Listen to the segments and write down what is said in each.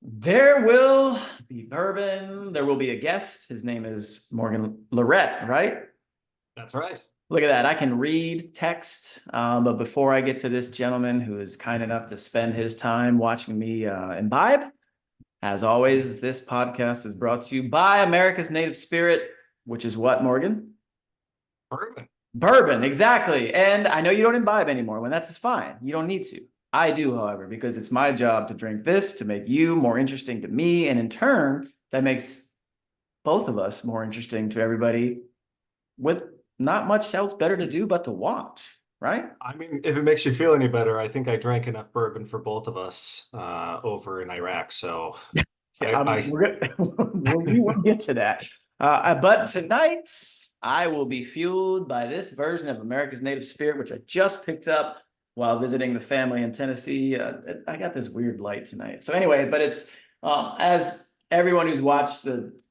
There will be bourbon. There will be a guest. His name is Morgan Lerette, right? That's right. Look at that. I can read text. But before I get to this gentleman who is kind enough to spend his time watching me imbibe, as always, this podcast is brought to you by America's Native Spirit, which is what, Morgan? Bourbon. Bourbon, exactly. And I know you don't imbibe anymore. When that's fine. You don't need to. I do, however, because it's my job to drink this to make you more interesting to me. And in turn, that makes both of us more interesting to everybody with not much else better to do but to watch, right? I mean, if it makes you feel any better, I think I drank enough bourbon for both of us over in Iraq. So So I we're gonna, we will get to that. But tonight, I will be fueled by this version of America's Native Spirit, which I just picked up while visiting the family in Tennessee. I got this weird light tonight. So anyway, but it's as everyone who's watched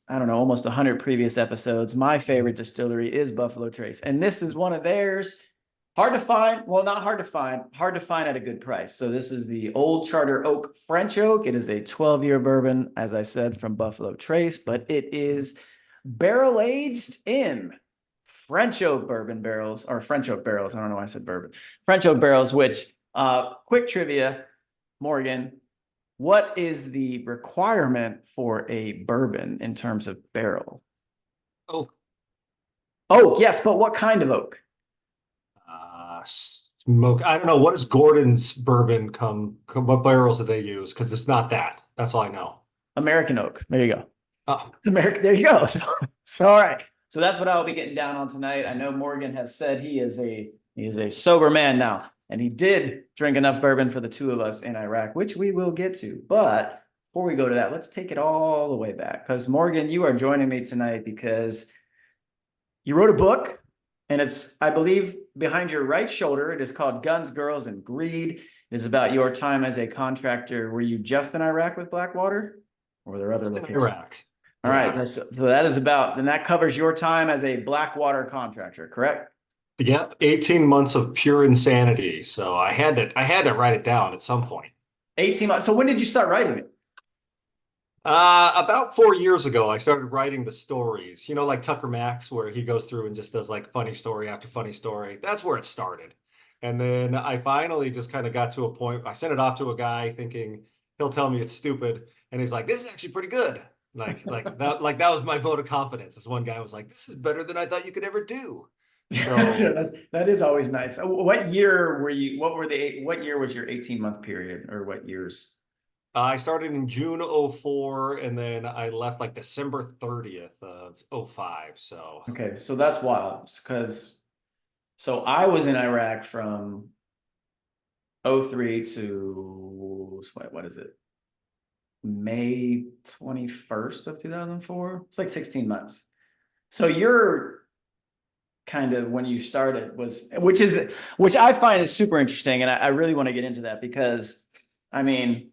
I don't know, almost 100 previous episodes, my favorite distillery is Buffalo Trace. And this is one of theirs. Hard to find. Well, not hard to find. Hard to find at a good price. So this is the Old Charter Oak French Oak. It is a 12-year bourbon, as I said, from Buffalo Trace, but it is barrel aged in French oak bourbon barrels, or French oak barrels. I don't know why I said bourbon. French oak barrels, which, quick trivia, Morgan, what is the requirement for a bourbon in terms of barrel? oh Oh, yes, but what kind of oak? smoke. I don't know. What does Gordon's bourbon what barrels do they use? Because it's not that. That's all I know. American oak. There you go. Oh, It's American. There you go. So all right. So that's what I'll be getting down on tonight. I know Morgan has said he is a sober man now, and he did drink enough bourbon for the two of us in Iraq, which we will get to. But before we go to that, let's take it all the way back. Because Morgan, you are joining me tonight because you wrote a book, and it's, I believe, behind your right shoulder. It is called Guns, Girls, and Greed. It is about your time as a contractor. Were you just in Iraq with Blackwater? Or were there other just in locations? Iraq. All right. Yeah. So that is about, and that covers your time as a Blackwater contractor, correct? Yep. 18 months of pure insanity. So I had to write it down at some point. 18 months. So when did you start writing it? About 4 years ago, I started writing the stories, like Tucker Max, where he goes through and just does like funny story after funny story. That's where it started. And then I finally just kind of got to a point. I sent it off to a guy thinking he'll tell me it's stupid. And he's like, this is actually pretty good. Like that was my vote of confidence. This one guy was like, this is better than I thought you could ever do. So That is always nice. What year were you, what year was your 18-month period, or what years? I started in June '04, and then I left like December 30th of '05. So Okay. So that's wild because, so I was in Iraq from '03 to, what is it? May 21st of 2004. It's like 16 months. So you're kind of, when you started, which I find is super interesting, and I really want to get into that because I mean,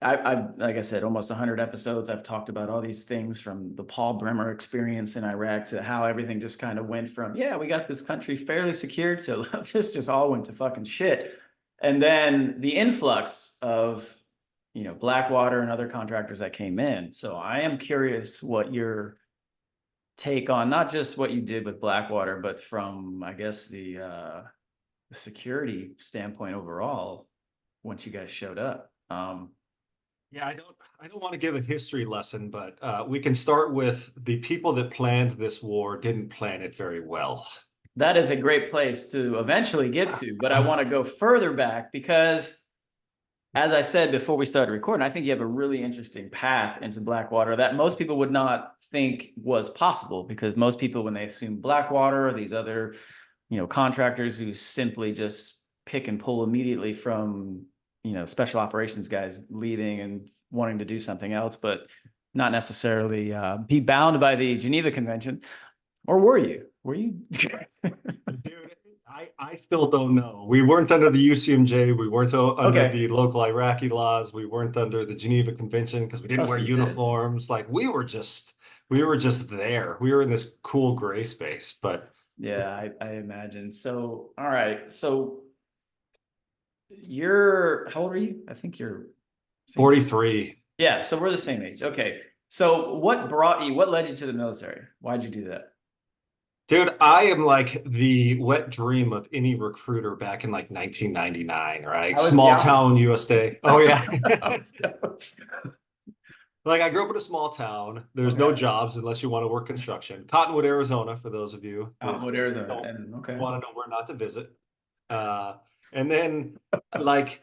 I've, like I said, almost 100 episodes. I've talked about all these things, from the Paul Bremer experience in Iraq to how everything just kind of went from, yeah, we got this country fairly secure, to this just all went to fucking shit. And then the influx of, Blackwater and other contractors that came in. So I am curious what your take on not just what you did with Blackwater, but from, I guess, the security standpoint overall once you guys showed up. yeah, I don't want to give a history lesson, but we can start with the people that planned this war didn't plan it very well. That is a great place to eventually get to, but I want to go further back because, as I said before we started recording, I think you have a really interesting path into Blackwater that most people would not think was possible, because most people, when they assume Blackwater or these other, contractors who simply just pick and pull immediately from, special operations guys leaving and wanting to do something else, but not necessarily be bound by the Geneva Convention. Or were you? Were you? Dude, I still don't know. We weren't under the UCMJ. We weren't under Okay. the local Iraqi laws. We weren't under the Geneva Convention because we Oh, didn't wear so you did. uniforms. Like we were just there. We were in this cool gray space, but Yeah, I imagine. So, all right. So how old are you? I think you're, I think 43. Yeah, so we're the same age. Okay. So what led you to the military? Why'd you do that? Dude, I am like the wet dream of any recruiter back in like 1999, right? I was the Small opposite. town USA. Oh yeah. I was the opposite. Like I grew up in a small town. There's no Okay. jobs unless you want to work construction. Cottonwood, Arizona, for those of you that Cottonwood, Arizona. don't And okay. want to know where not to visit. And then like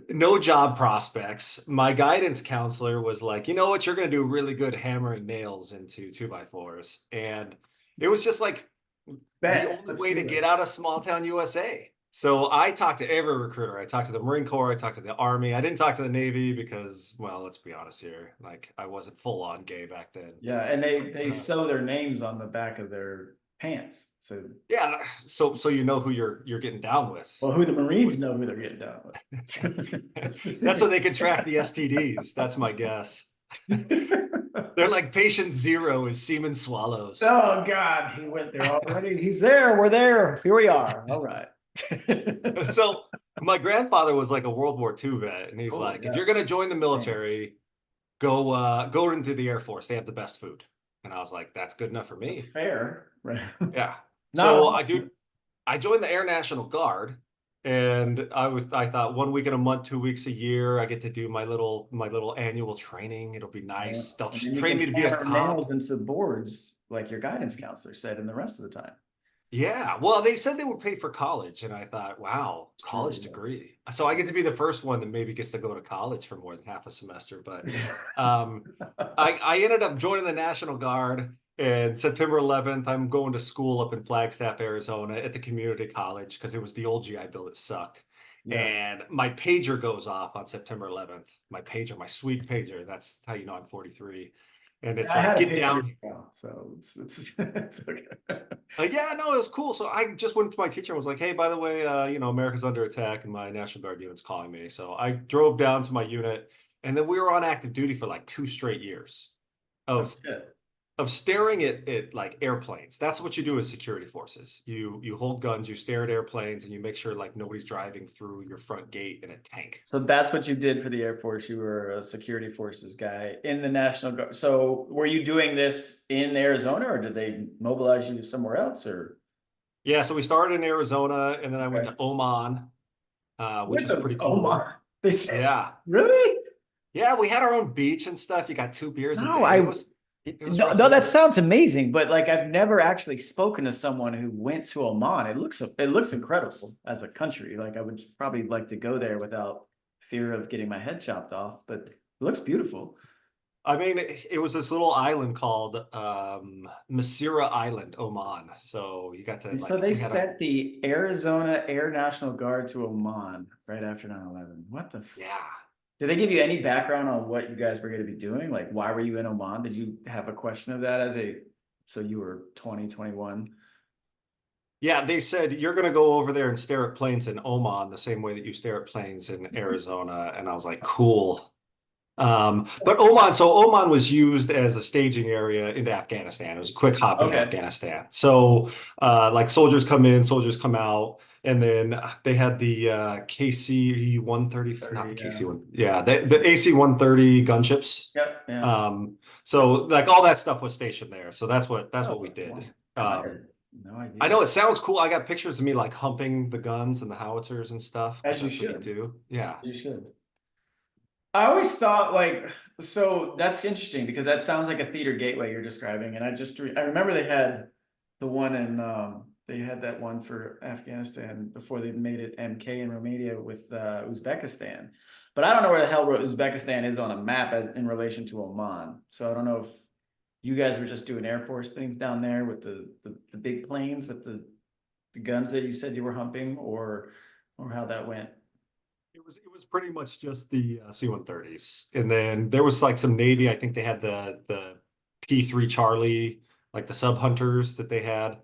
no job prospects. My guidance counselor was like, you know what, you're gonna do really good hammering nails into 2x4s. And it was just like the Bet. only Let's way to do get it. out of small town USA. So I talked to every recruiter. I talked to the Marine Corps. I talked to the Army. I didn't talk to the Navy because, well, let's be honest here. Like I wasn't full on gay back then. Yeah, and But, they sew their names on the back of their pants. So yeah, so you know who you're getting down with. well, who the Marines know who they're getting down with. That's That's so specific. they can track the STDs. That's my guess. They're like patient zero is semen swallows. Oh God, he went there already. He's there. We're there. Here we are. All right. So my grandfather was like a World War II vet, and he's Cool. like, if Yeah. you're gonna join the Damn. military, go into the Air Force. They have the best food. And I was like, that's good enough for That's me. fair. Right. Yeah. So No. I joined the Air National Guard, and I thought 1 week in a month, 2 weeks a year, I get to do my little annual training. It'll be Yeah. nice. They'll And then you train can me to be a hammer cop. nails into boards like your guidance counselor said, and the rest of the time. Yeah, well, they said they would pay for college, and I thought, wow, It's college true. degree. So I get to be the first one that maybe gets to go to college for more than half a semester. But Yeah. um, I ended up joining the National Guard, and September 11th, I'm going to school up in Flagstaff, Arizona, at the community college because it was the old GI Bill that sucked. Yeah. And my pager goes off on September 11th. My pager, my sweet pager. That's how you know I'm 43. And it's I like, had a get picture down. now, so it's it's okay. Yeah, no, it was cool. So I just went to my teacher and was like, "Hey, by the way, America's under attack, and my National Guard unit's calling me." So I drove down to my unit, and then we were on active duty for like 2 straight years Oh of shit. staring at like airplanes. That's what you do as security forces. You hold guns, you stare at airplanes, and you make sure like nobody's driving through your front gate in a tank. So that's what you did for the Air Force. You were a security forces guy in the National Guard. So were you doing this in Arizona or did they mobilize you somewhere else or Yeah, so we started in Arizona, and then I went okay. to Oman, which With was the pretty oh cool. my they said Yeah, really? yeah, we had our own beach and stuff. You got 2 beers a No, day. I It was no, rough no, that living. sounds amazing, but like I've never actually spoken to someone who went to Oman. It looks incredible as a country. Like I would probably like to go there without fear of getting my head chopped off, but it looks beautiful. I mean, it was this little island called Masira Island, Oman. So you got to And so like they we had a sent the Arizona Air National Guard to Oman right after 9/11. What the yeah. did they give you any background on what you guys were going to be doing? Like, why were you in Oman? Did you have a question of that as a, so you were 20, 21? Yeah, they said you're gonna go over there and stare at planes in Oman the same way that you stare at planes in Arizona. And I was like, cool. But Oman was used as a staging area into Afghanistan. It was a quick hop into Okay. Afghanistan. So, like soldiers come in, soldiers come out, and then they had the KC 130, not the 30, KC one, yeah, the AC 130 gunships. yep, yeah. So like all that stuff was stationed there. So that's what we Oh, did. wow. I had no I idea. know it sounds cool. I got pictures of me like humping the guns and the howitzers and stuff because As you that's what you should. do. Yeah. You should. I always thought like so that's interesting because that sounds like a theater gateway you're describing, and I remember they had the one in they had that one for Afghanistan before they made it MK in Romania with Uzbekistan, but I don't know where the hell Uzbekistan is on a map as in relation to Oman. So I don't know if you guys were just doing Air Force things down there with the big planes with the guns that you said you were humping, or how that went. It was pretty much just the C-130s, and then there was like some Navy. I think they had the P-3 Charlie, like the sub hunters that they had.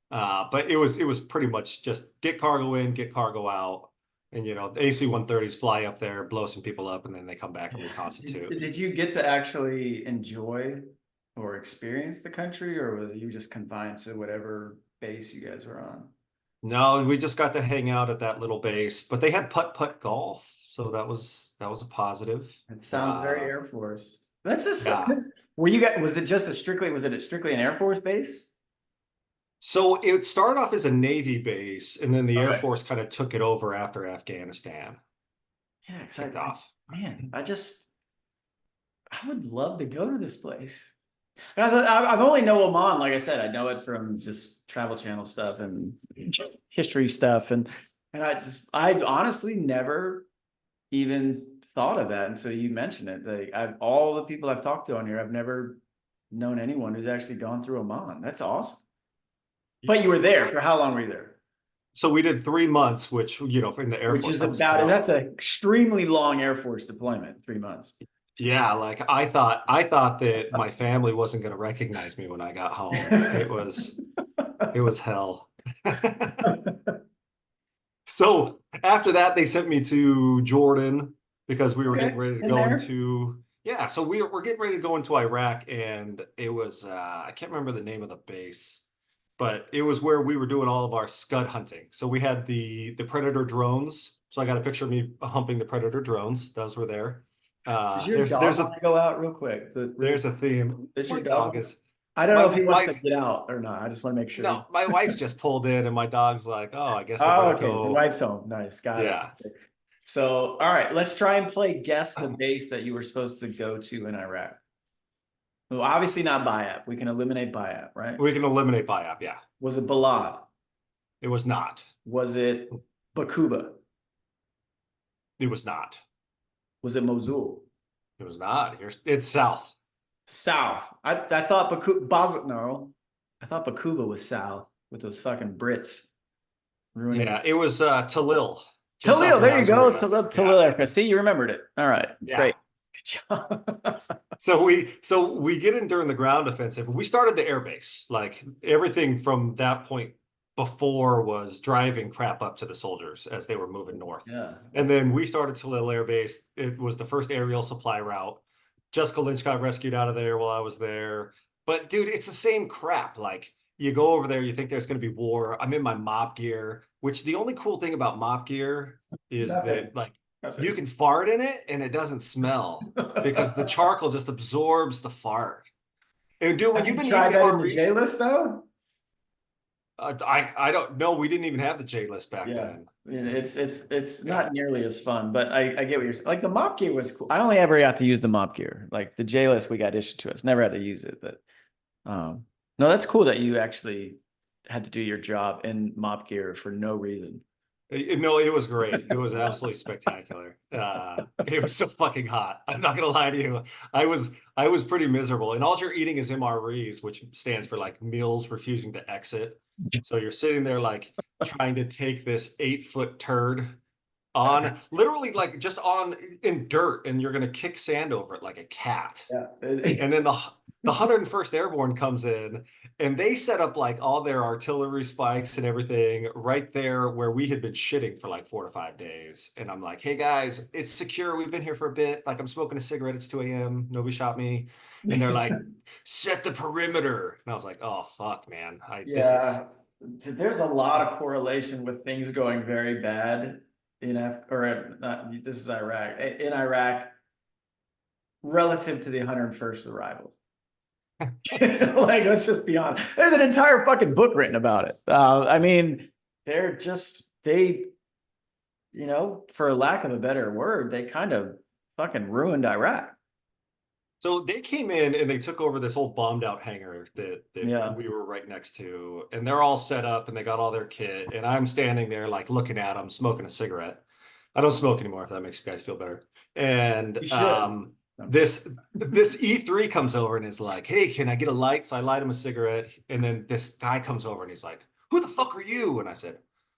But it was pretty much just get cargo in, get cargo out, and the AC-130s fly up there, blow some people up, and then they come back and reconstitute. Did you get to actually enjoy or experience the country, or was you just confined to whatever base you guys were on? No, we just got to hang out at that little base, but they had putt-putt golf, so that was a positive. It sounds very Air Force. That's just Yeah. were you guys, was it just was it strictly an Air Force base? So it started off as a Navy base, and then the Air Okay. Force kind of took it over after Afghanistan Yeah, because kicked off. man, I would love to go to this place. I've only know Oman, like I said, I know it from just Travel Channel stuff and history stuff, and I honestly never even thought of that until you mentioned it. Like all the people I've talked to on here, I've never known anyone who's actually gone through Oman. That's awesome. But you were there for how long were you there? So we did 3 months, which, in the Air Which Force, is that was about hell. that's an extremely long Air Force deployment, 3 months. Yeah, like I thought that my family wasn't going to recognize me when I got home. It was hell. So after that, they sent me to Jordan because we were getting Okay, ready to in go there. into, yeah, so we're getting ready to go into Iraq, and it was I can't remember the name of the base, but it was where we were doing all of our scud hunting. So we had the Predator drones. So I got a picture of me humping the Predator drones. Those were there. Does your There's dog there's a want to go out real quick? there's a theme. Does your My dog? dog is I don't my know if he wants my to get out or not. I just want to make sure. no, my wife's just pulled in, and my dog's like, oh, I guess I Oh, better okay. Your go. wife's home. Nice. Got it. Yeah. So, all right, let's try and play guess the base that you were supposed to go to in Iraq. Well, obviously not Bayat. We can eliminate Bayat, right? We can eliminate Biop. Yeah. Was it Balad? It was not. Was it Bakuba? It was not. Was it Mosul? It was not. It's south. South. I thought Baku no. I thought Bakuba was south with those fucking Brits ruining. Yeah, it was Talil, just south Talil, of there you go. Nasiriyah. Talil Yeah. Aircraft. See, you remembered it. All right, Yeah. great. Good job. So we get in during the ground offensive. We started the air base. Like everything from that point before was driving crap up to the soldiers as they were moving north. Yeah. And then we started Talil Air Base. It was the first aerial supply route. Jessica Lynch got rescued out of there while I was there. But dude, it's the same crap. Like you go over there, you think there's going to be war. I'm in my mop gear, which the only cool thing about mop gear is Nothing. that like you Nothing. can fart in it and it doesn't smell because the charcoal just absorbs the fart. And dude, when Have you've you been tried eating that in the J MREs, list though? I don't know. We didn't even have the J list back Yeah. then. I mean, it's Yeah. not nearly as fun, but I get what you're saying. Like the mop gear was cool. I only ever got to use the mop gear. Like the J list we got issued to us. Never had to use it, but no, that's cool that you actually had to do your job in mop gear for no reason. No, it was great. It was absolutely spectacular. It was so fucking hot. I'm not gonna lie to you. I was pretty miserable. And all you're eating is MREs, which stands for like meals refusing to exit. So you're sitting there like trying to take this 8-foot turd on literally like just on in dirt, and you're gonna kick sand over it like a cat. Yeah. And then the 101st Airborne comes in, and they set up like all their artillery spikes and everything right there where we had been shitting for like 4 to 5 days. And I'm like, hey guys, it's secure. We've been here for a bit. Like I'm smoking a cigarette. It's 2 a.m. Nobody shot me. And they're like, set the perimeter. And I was like, oh fuck, man. This is Yeah, there's a lot of correlation with things going very bad in not this is Iraq in Iraq relative to the 101st arrival. Like, let's just be honest. There's an entire fucking book written about it. I mean, for lack of a better word, they kind of fucking ruined Iraq. So they came in and they took over this old bombed out hangar that Yeah. we were right next to, and they're all set up and they got all their kit, and I'm standing there like looking at them, smoking a cigarette. I don't smoke anymore if that makes you guys feel better. And You should. this E3 comes over and is like, hey, can I get a light? So I light him a cigarette, and then this guy comes over and he's like, who the fuck are you? And I said,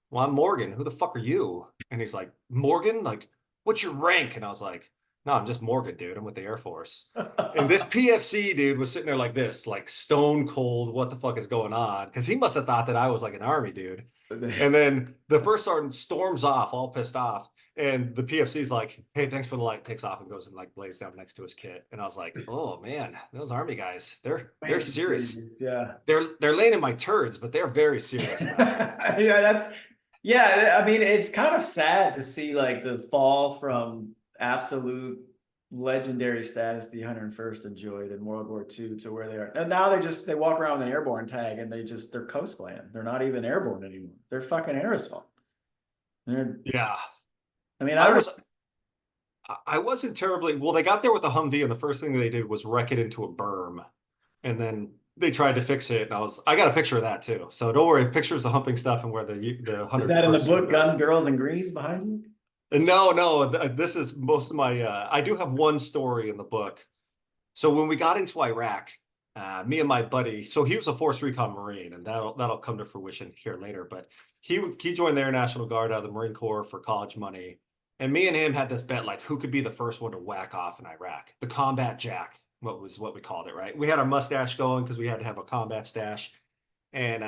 well, I'm Morgan. Who the fuck are you? And he's like, Morgan? Like, what's your rank? And I was like, no, I'm just Morgan, dude. I'm with the Air Force. And this PFC dude was sitting there like this, like stone cold, what the fuck is going on? Because he must have thought that I was like an army dude. And then the first sergeant storms off, all pissed off. And the PFC's like, hey, thanks for the light, takes off and goes and like lays down next to his kit. And I was like, oh man, those army guys, they're Fancy serious. serious, yeah. They're laying in my turds, but they're very serious about it. Yeah, yeah, I mean, it's kind of sad to see like the fall from absolute legendary status the 101st enjoyed in World War II to where they are. And now they walk around with an airborne tag and they're cosplaying. They're not even airborne anymore. They're fucking aerosol. They're, Yeah. I mean, I was I wasn't terribly well, they got there with the Humvee, and the first thing they did was wreck it into a berm. And then they tried to fix it, and I got a picture of that too. So don't worry, pictures of humping stuff and where the is that in the 101st book, Gun, Girls, and Grease behind you? No, this is most of my I do have one story in the book. So when we got into Iraq, me and my buddy, so he was a Force Recon Marine, and that'll come to fruition here later. But he joined the Air National Guard out of the Marine Corps for college money, and me and him had this bet, like who could be the first one to whack off in Iraq, the combat jack, what we called it, right? We had our mustache going because we had to have a combat stash, and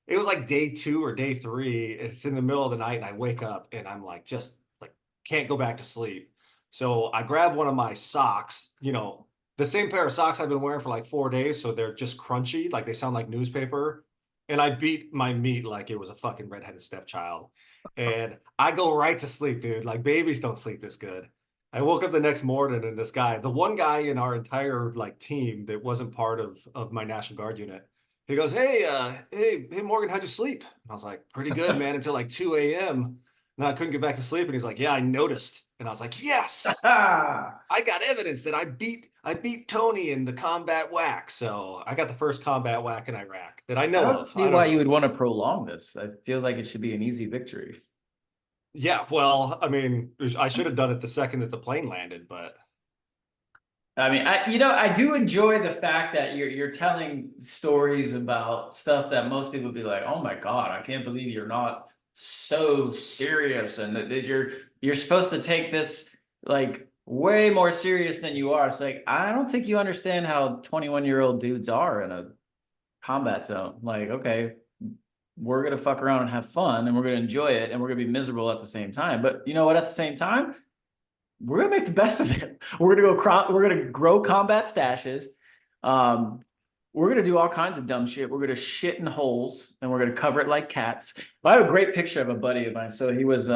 it was like day 2 or day 3. It's in the middle of the night, and I wake up and I'm like just like can't go back to sleep. So I grab one of my socks, the same pair of socks I've been wearing for like 4 days, so they're just crunchy, like they sound like newspaper. And I beat my meat like it was a fucking redheaded stepchild. And I go right to sleep, dude. Like babies don't sleep this good. I woke up the next morning and this guy, the one guy in our entire like team that wasn't part of my National Guard unit, he goes, hey, Morgan, how'd you sleep? And I was like, pretty good, man, until like 2 a.m. And I couldn't get back to sleep. And he's like, yeah, I noticed. And I was like, yes, I got evidence that I beat Tony in the combat whack. So I got the first combat whack in Iraq that I I know don't of. see why you would want to prolong this. I feel like it should be an easy victory. Yeah, well, I mean, I should have done it the second that the plane landed, but I mean, I do enjoy the fact that you're telling stories about stuff that most people would be like, "Oh my God, I can't believe you're not so serious," and that you're supposed to take this like way more serious than you are. It's like I don't think you understand how 21-year-old dudes are in a combat zone. Like, okay, we're gonna fuck around and have fun, and we're gonna enjoy it, and we're gonna be miserable at the same time. But you know what? At the same time, we're gonna make the best of it. We're gonna grow combat stashes. Um, we're gonna do all kinds of dumb shit. We're gonna shit in holes and we're gonna cover it like cats. But I have a great picture of a buddy of mine. So he was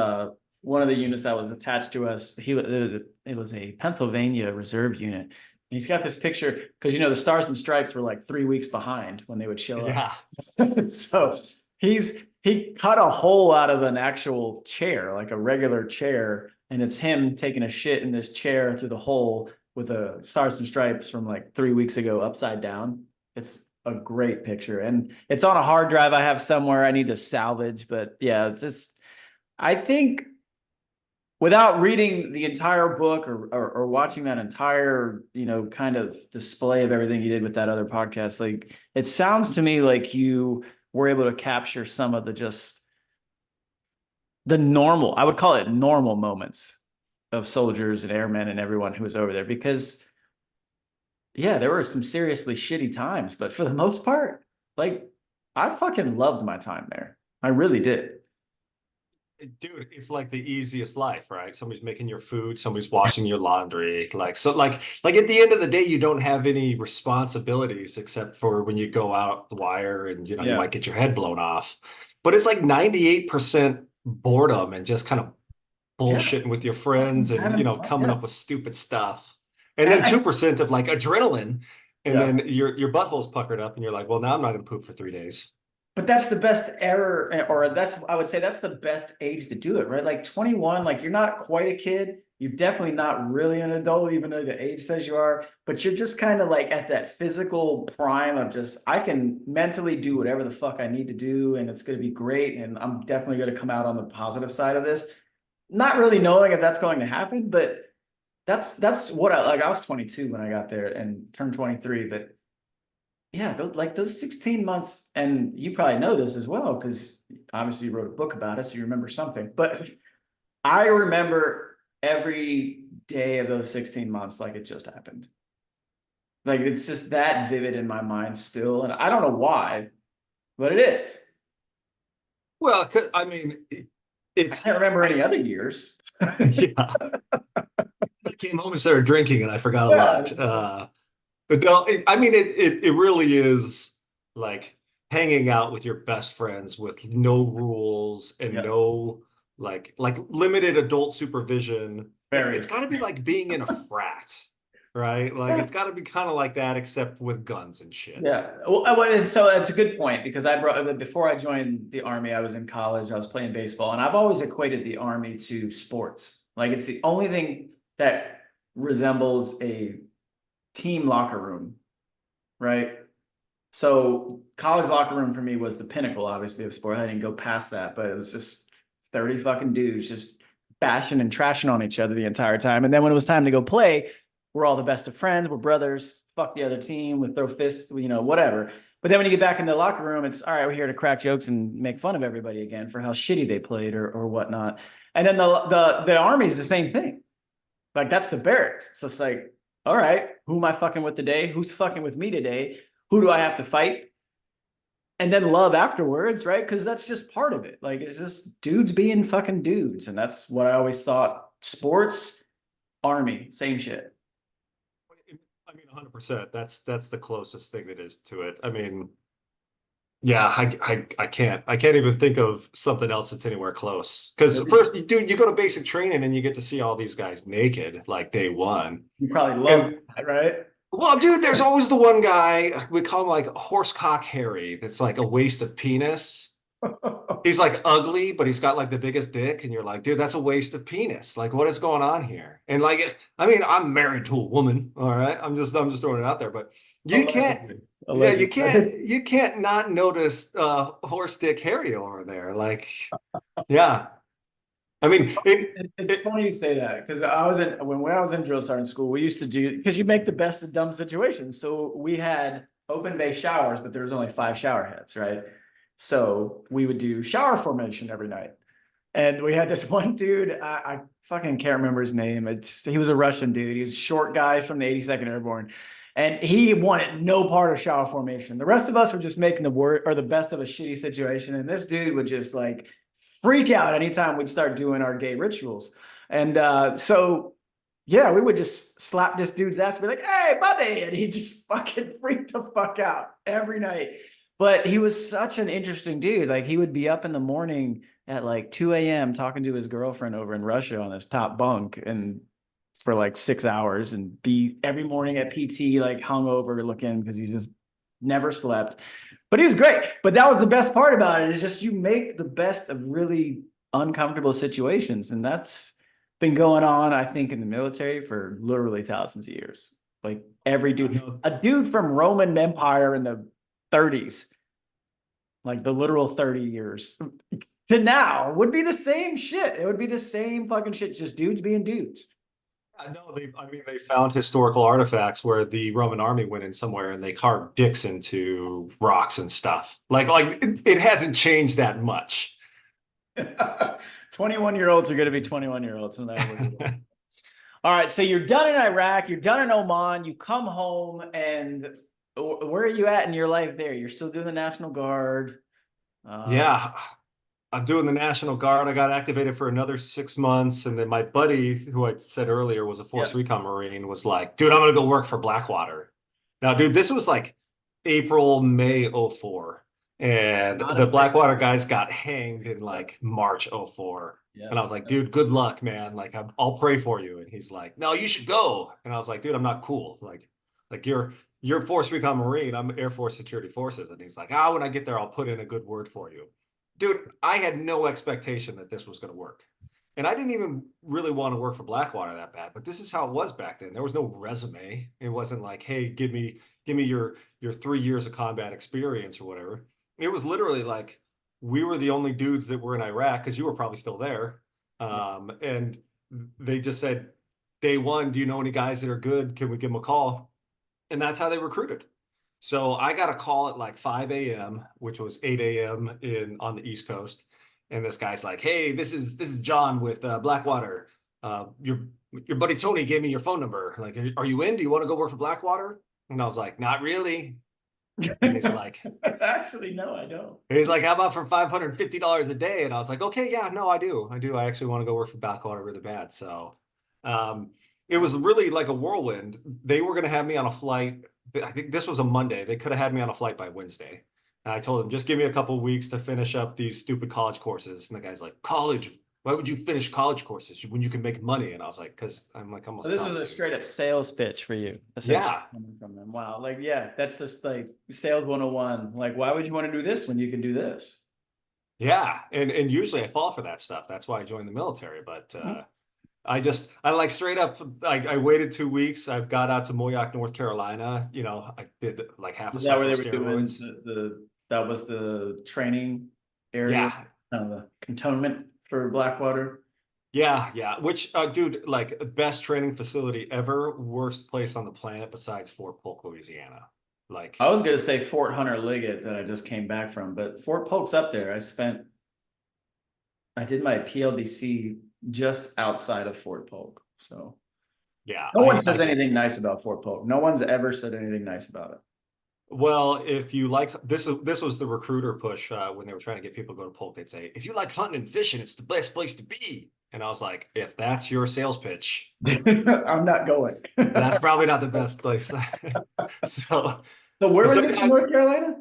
one of the units that was attached to us. It was a Pennsylvania Reserve unit. And he's got this picture because the Stars and Stripes were like 3 weeks behind when they would show yeah. up. So he cut a hole out of an actual chair, like a regular chair, and it's him taking a shit in this chair through the hole with a Stars and Stripes from like 3 weeks ago upside down. It's a great picture, and it's on a hard drive I have somewhere I need to salvage. But yeah, it's just I think without reading the entire book or watching that entire kind of display of everything you did with that other podcast, like it sounds to me like you were able to capture some of the normal, I would call it normal moments of soldiers and airmen and everyone who was over there, because yeah, there were some seriously shitty times, but for the most part, like I fucking loved my time there. I really did. Dude, it's like the easiest life, right? Somebody's making your food, somebody's washing your laundry. Like at the end of the day, you don't have any responsibilities except for when you go out the wire and you Yeah. might get your head blown off. But it's like 98% boredom and just kind of Yeah. bullshitting with your friends and coming Yeah. up with stupid stuff. And then And 2% of like adrenaline. And yeah. then your butthole's puckered up and you're like, well, now I'm not gonna poop for 3 days. But that's the best error, or I would say that's the best age to do it, right? Like 21, like you're not quite a kid. You're definitely not really an adult, even though the age says you are, but you're just kind of like at that physical prime of just, I can mentally do whatever the fuck I need to do, and it's going to be great. And I'm definitely going to come out on the positive side of this. Not really knowing if that's going to happen, but that's what I was 22 when I got there and turned 23, but yeah, those 16 months, and you probably know this as well, because obviously you wrote a book about it, so you remember something. But I remember every day of those 16 months like it just happened. Like it's just that vivid in my mind still. And I don't know why, but it is. Well, I mean, I It's can't remember any other years. yeah. I came home and started drinking, and I forgot a Yeah. lot. But no, I mean it really is like hanging out with your best friends with no rules and Yeah. no like limited adult supervision. It's Very. got to be like being in a frat, right? Like Yeah. it's got to be kind of like that, except with guns and shit. Yeah. Well, so that's a good point because I brought before I joined the army, I was in college, I was playing baseball, and I've always equated the army to sports. Like it's the only thing that resembles a team locker room, right? So college locker room for me was the pinnacle, obviously, of sport. I didn't go past that, but it was just 30 fucking dudes just bashing and trashing on each other the entire time. And then when it was time to go play, we're all the best of friends, we're brothers, fuck the other team, we throw fists, whatever. But then when you get back in the locker room, it's all right, we're here to crack jokes and make fun of everybody again for how shitty they played or whatnot. And then the army is the same thing. Like that's the barracks. So it's like, all right, who am I fucking with today? Who's fucking with me today? Who do I have to fight? And then love afterwards, right? Because that's just part of it. Like it's just dudes being fucking dudes. And that's what I always thought. Sports, army, same shit. I mean, 100%. That's the closest thing that is to it. I mean, yeah, I can't even think of something else that's anywhere close. Because first, dude, you go to basic training and you get to see all these guys naked like day one. You probably love And that, right? well, dude, there's always the one guy we call him like horsecock Harry. That's like a waste of penis. He's like ugly, but he's got like the biggest dick, and you're like, dude, that's a waste of penis. Like, what is going on here? And like, I mean, I'm married to a woman, all right. I'm just throwing it out there, but you can't, Allegedly. yeah, Allegedly. you can't not notice horse dick Harry over there. Like, yeah, I mean, It's it funny you say that because I was in when I was in drill sergeant school, we used to do because you make the best of dumb situations. So we had open bay showers, but there was only 5 shower heads, right? So we would do shower formation every night. And we had this one dude, I fucking can't remember his name. He was a Russian dude. He was a short guy from the 82nd Airborne. And he wanted no part of shower formation. The rest of us were just making the word or the best of a shitty situation. And this dude would just like freak out anytime we'd start doing our gay rituals. And so yeah, we would just slap this dude's ass and be like, hey, buddy. And he just fucking freaked the fuck out every night. But he was such an interesting dude. Like he would be up in the morning at like 2 a.m. talking to his girlfriend over in Russia on his top bunk and for like 6 hours and be every morning at PT like hungover looking because he just never slept. But he was great. But that was the best part about it is just you make the best of really uncomfortable situations. And that's been going on, I think, in the military for literally thousands of years. Like every dude, a dude from Roman Empire in the 30s, like the literal 30 years to now would be the same shit. It would be the same fucking shit, just dudes being dudes. I know I mean, they found historical artifacts where the Roman army went in somewhere and they carved dicks into rocks and stuff. Like it hasn't changed that much. 21-year-olds are going to be 21-year-olds. No matter what. All right, so you're done in Iraq, you're done in Oman, you come home, and where are you at in your life there? You're still doing the National Guard. Yeah, I'm doing the National Guard. I got activated for another 6 months, and then my buddy, who I said earlier was a Force Yeah. Recon Marine, was like, "Dude, I'm gonna go work for Blackwater." Now, dude, this was like April, May '04, and Not the a big Blackwater guys got hanged in like March '04. Yeah. And I was like, "Dude, good luck, man. Like, I'll pray for you." And he's like, "No, you should go." And I was like, "Dude, I'm not cool. Like you're Force Recon Marine. I'm Air Force Security Forces." And he's like, "Ah, when I get there, I'll put in a good word for you." Dude, I had no expectation that this was going to work. And I didn't even really want to work for Blackwater that bad, but this is how it was back then. There was no resume. It wasn't like, "Hey, give me your 3 years of combat experience or whatever." It was literally like we were the only dudes that were in Iraq because you were probably still there. And they just said, "Day one, do you know any guys that are good? Can we give them a call?" And that's how they recruited. So I got a call at like 5 a.m., which was 8 a.m. in on the East Coast. And this guy's like, "Hey, this is John with Blackwater. Your buddy Tony gave me your phone number. Like, are you in? Do you want to go work for Blackwater?" And I was like, "Not really." And he's like, Actually, no, I don't. how about for $550 a day? And I was like, okay, yeah, no, I do. I do. I actually want to go work for Blackwater really bad. So um, it was really like a whirlwind. They were going to have me on a flight. I think this was a Monday. They could have had me on a flight by Wednesday. And I told them, just give me a couple of weeks to finish up these stupid college courses. And the guy's like, college? Why would you finish college courses when you can make money? And I was like, because I'm like So almost this done, was a dude. straight up sales pitch for you, essentially Yeah. coming from them. Wow. Like, yeah, that's just like sales 101. Like, why would you want to do this when you can do this? Yeah. And usually I fall for that stuff. That's why I joined the military. But I like straight up, I waited 2 weeks. I got out to Moyock, North Carolina. I did like half a Is that where cycle they of were doing steroids. that was the training area, Yeah. the cantonment for Blackwater? Yeah. Yeah. Which, dude, like best training facility ever, worst place on the planet besides Fort Polk, Louisiana. Like, I was gonna say Fort Hunter Liggett that I just came back from, but Fort Polk's up there. I did my PLDC just outside of Fort Polk. So yeah, no one I says anything nice about Fort Polk. No one's ever said anything nice about it. well, if you like this was the recruiter push when they were trying to get people to go to Polk. They'd say, if you like hunting and fishing, it's the best place to be. And I was like, if that's your sales pitch, I'm not going. that's probably not the best place. So, So where was so it in yeah, North Carolina?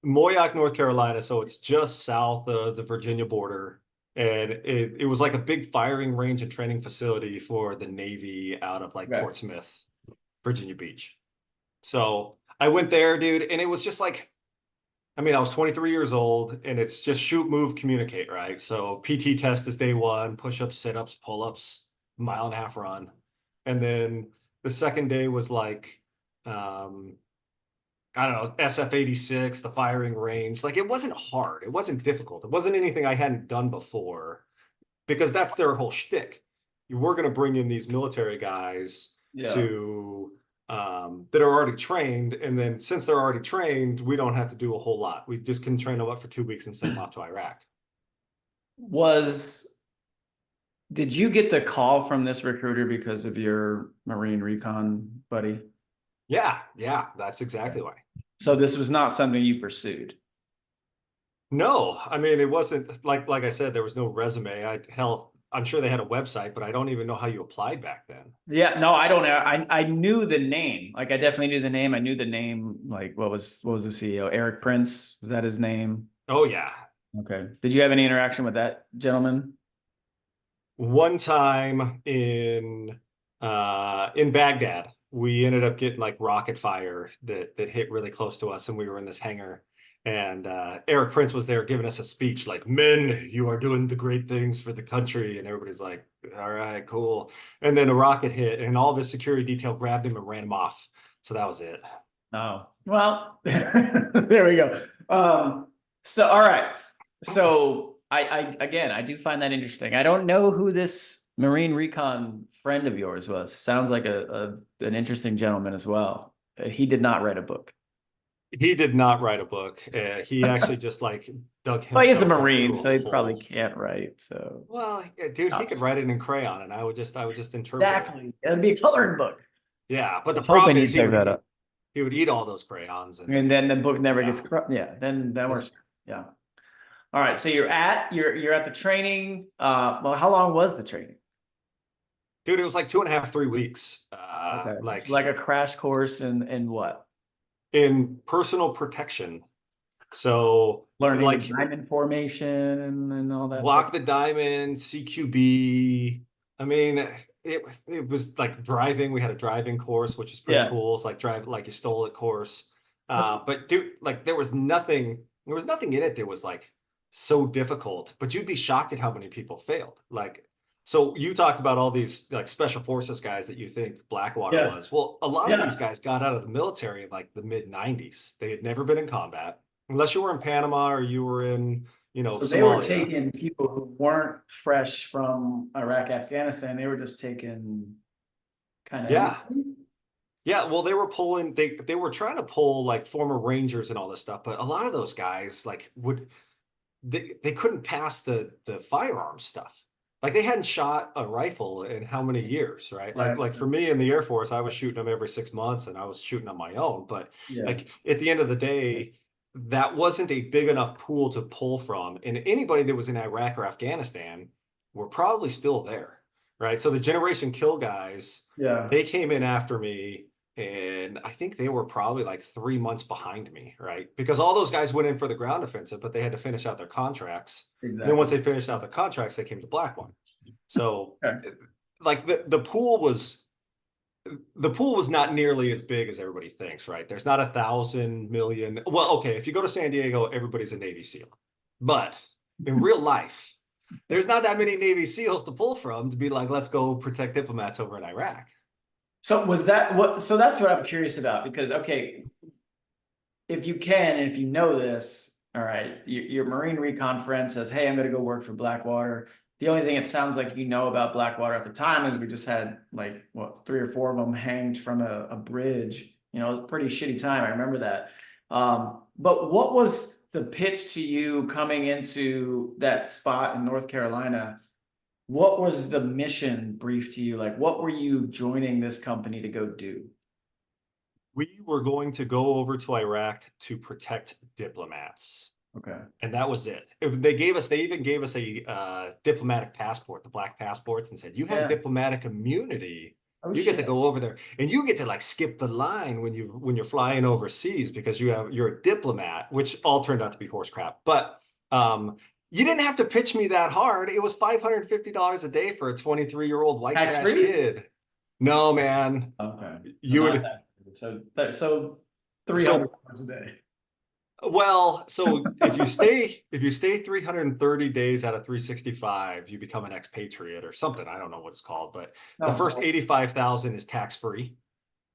Moyock, North Carolina. So it's just south of the Virginia border. And it was like a big firing range and training facility for the Navy out of like Okay. Portsmouth, Virginia Beach. So I went there, dude, and it was just like, I mean, I was 23 years old and it's just shoot, move, communicate, right? So PT test is day one, push-ups, sit-ups, pull-ups, mile and a half run. And then the second day was like, um, I don't know, SF-86, the firing range. Like it wasn't hard. It wasn't difficult. It wasn't anything I hadn't done before because that's their whole shtick. You were going to bring in these military guys Yeah. to that are already trained, and then since they're already trained, we don't have to do a whole lot. We just can train them up for 2 weeks and send them off to Iraq. Was did you get the call from this recruiter because of your Marine recon buddy? Yeah, yeah, that's exactly why. So this was not something you pursued. No, I mean it wasn't like I said, there was no resume. I'm sure they had a website, but I don't even know how you applied back then. Yeah, no, I don't know. I knew the name. Like I definitely knew the name. I knew the name. Like what was the CEO? Eric Prince? Was that his name? Oh yeah. Okay. Did you have any interaction with that gentleman? One time in Baghdad, we ended up getting like rocket fire that hit really close to us, and we were in this hangar. And Eric Prince was there giving us a speech like, men, you are doing the great things for the country. And everybody's like, all right, cool. And then a rocket hit, and all of his security detail grabbed him and ran him off. So that was it. Oh, well, there we go. So all right. So I again I do find that interesting. I don't know who this Marine recon friend of yours was. Sounds like an interesting gentleman as well. He did not write a book. He did not write a book. He actually just like dug Well, he's a himself Marine, into a so he probably hole. can't write. So Well, yeah, dude, he could write it in crayon, and I would just interpret it. exactly, it'd be a coloring book. Yeah, but I the was hoping problem he'd is pick that up. he would eat all those crayons, And then the book never yeah. gets yeah. Then we're It's- yeah. All right. So you're at the training. Well, how long was the training? dude, it was like 2.5, 3 weeks. Okay. Like So like a crash course in what? in personal protection. So Learning the like diamond formation and all that. walk the diamond, CQB. I mean, it was like driving. We had a driving course, which is pretty Yeah. cool. It's like drive like you stole it course. That's- But dude, like there was nothing in it that was like so difficult, but you'd be shocked at how many people failed. Like, so you talked about all these like special forces guys that you think Blackwater Yeah. was. Well, a lot of Yeah. these guys got out of the military in like the mid 90s. They had never been in combat, unless you were in Panama or you were in, So they were Somalia. taking people who weren't fresh from Iraq, Afghanistan. They were just taking kind of Yeah. Yeah, well, they were pulling, they were trying to pull like former Rangers and all this stuff, but a lot of those guys like they couldn't pass the firearms stuff. Like they hadn't shot a rifle in how many years, right? Right. Like for me in the Air Force, I was shooting them every 6 months and I was shooting on my own. But Yeah. like at the end of the day, that wasn't a big enough pool to pull from. And anybody that was in Iraq or Afghanistan were probably still there, right? So the Generation Kill guys, Yeah. they came in after me and I think they were probably like 3 months behind me, right? Because all those guys went in for the ground offensive, but they had to finish out their contracts. And then Exactly. once they finished out their contracts, they came to Blackwater. So Okay. like the pool was not nearly as big as everybody thinks, right? There's not 1,000 million. Well, okay, if you go to San Diego, everybody's a Navy SEAL. But in real life, there's not that many Navy SEALs to pull from to be like, let's go protect diplomats over in Iraq. So was that what? So that's what I'm curious about because okay, if you can and if you know this, all right, your Marine Recon friend says, "Hey, I'm going to go work for Blackwater." The only thing it sounds like you know about Blackwater at the time is we just had like what 3 or 4 of them hanged from a bridge. You know, it was a pretty shitty time. I remember that. But what was the pitch to you coming into that spot in North Carolina? What was the mission brief to you? Like, what were you joining this company to go do? We were going to go over to Iraq to protect diplomats. Okay. And that was it. They even gave us a diplomatic passport, the black passports, and said, you have Yeah. diplomatic immunity. Oh You get to shit. go over there and you get to like skip the line when you're flying overseas because you're a diplomat, which all turned out to be horse crap. But you didn't have to pitch me that hard. It was $550 a day for a 23-year-old white Tax trash free? kid. No, man. Okay. So You not would that. So so $300 a day. Well, so if you stay 330 days out of 365, you become an expatriate or something. I don't know what it's called, but the Sounds first cool. 85,000 is tax free.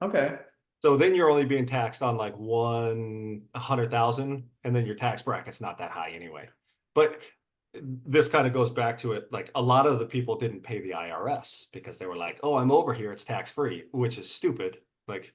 Okay. So then you're only being taxed on like 100,000, and then your tax bracket's not that high anyway. But this kind of goes back to it. Like a lot of the people didn't pay the IRS because they were like, "Oh, I'm over here; it's tax free," which is stupid. Like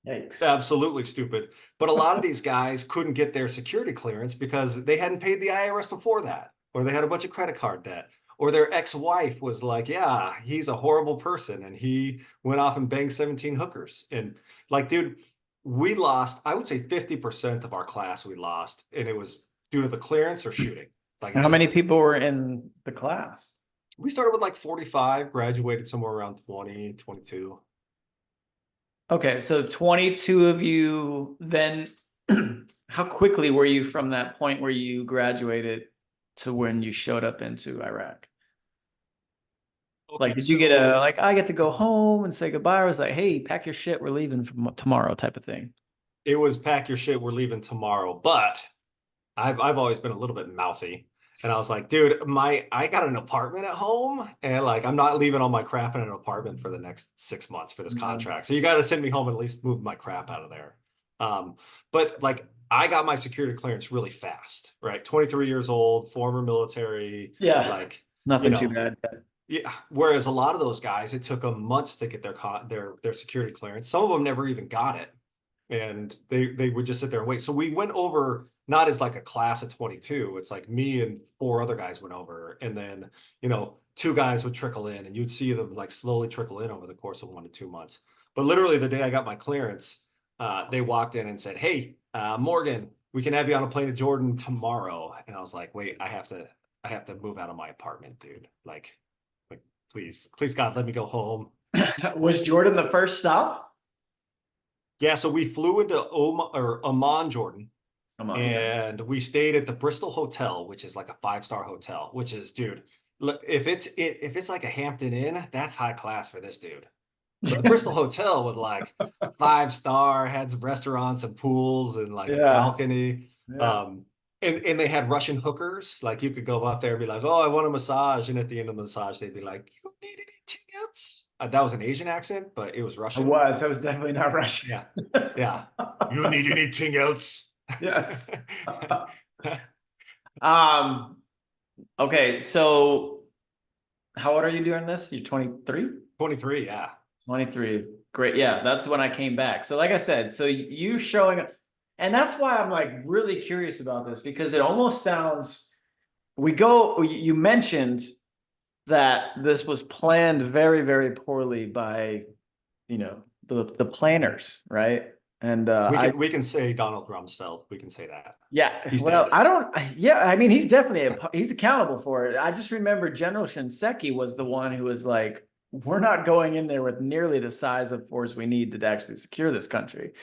Yikes. absolutely stupid. But a lot of these guys couldn't get their security clearance because they hadn't paid the IRS before that, or they had a bunch of credit card debt, or their ex-wife was like, yeah, he's a horrible person. And he went off and banged 17 hookers. And like, dude, we lost, I would say 50% of our class we lost. And it was due to the clearance or shooting. Like it How just, many people were in the class? we started with like 45, graduated somewhere around 20, 22. Okay, so 22 of you, then how quickly were you from that point where you graduated to when you showed up into Iraq? Like, Okay, did you get a so like I get to go home and say goodbye? Or was like, hey, pack your shit, we're leaving from tomorrow type of thing? it was pack your shit, we're leaving tomorrow. But I've always been a little bit mouthy. And I was like, dude, I got an apartment at home and like I'm not leaving all my crap in an apartment for the next 6 months for this Yeah. contract. So you got to send me home and at least move my crap out of there. But like I got my security clearance really fast, right? 23 years old, former military, Yeah, like, you nothing too know, bad. yeah. Whereas a lot of those guys, it took them months to get their security clearance. Some of them never even got it, and they would just sit there and wait. So we went over not as like a class of 22. It's like me and 4 other guys went over, and then 2 guys would trickle in, and you'd see them like slowly trickle in over the course of 1 to 2 months. But literally the day I got my clearance, they walked in and said, "Hey, Morgan, we can have you on a plane to Jordan tomorrow." And I was like, "Wait, I have to move out of my apartment, dude. Like, please, God, let me go home." Was Jordan the first stop? Yeah, so we flew into Amman, Jordan, Come on, yeah. and we stayed at the Bristol Hotel, which is like a 5-star hotel. Which is, dude, look, if it's like a Hampton Inn, that's high class for this dude. But the Bristol Hotel was like 5-star, had some restaurants and pools and like a Yeah, balcony. yeah. And they had Russian hookers. Like you could go up there and be like, "Oh, I want a massage," and at the end of the massage, they'd be like, "You need anything else?" That was an Asian accent, but it was I Russian. was. I was definitely not Russian. Yeah, yeah. You need anything else? Yes. Um, okay, so how old are you doing this? You're 23? 23, yeah. 23. Great. Yeah, that's when I came back. So like I said, so you showing up, and that's why I'm like really curious about this because it almost sounds you mentioned that this was planned very, very poorly by, the planners, right? And We can say Donald Rumsfeld. We can say that. yeah, He's well, dead. I don't, yeah, I mean, he's definitely he's accountable for it. I just remember General Shinseki was the one who was like, we're not going in there with nearly the size of force we need to actually secure this country.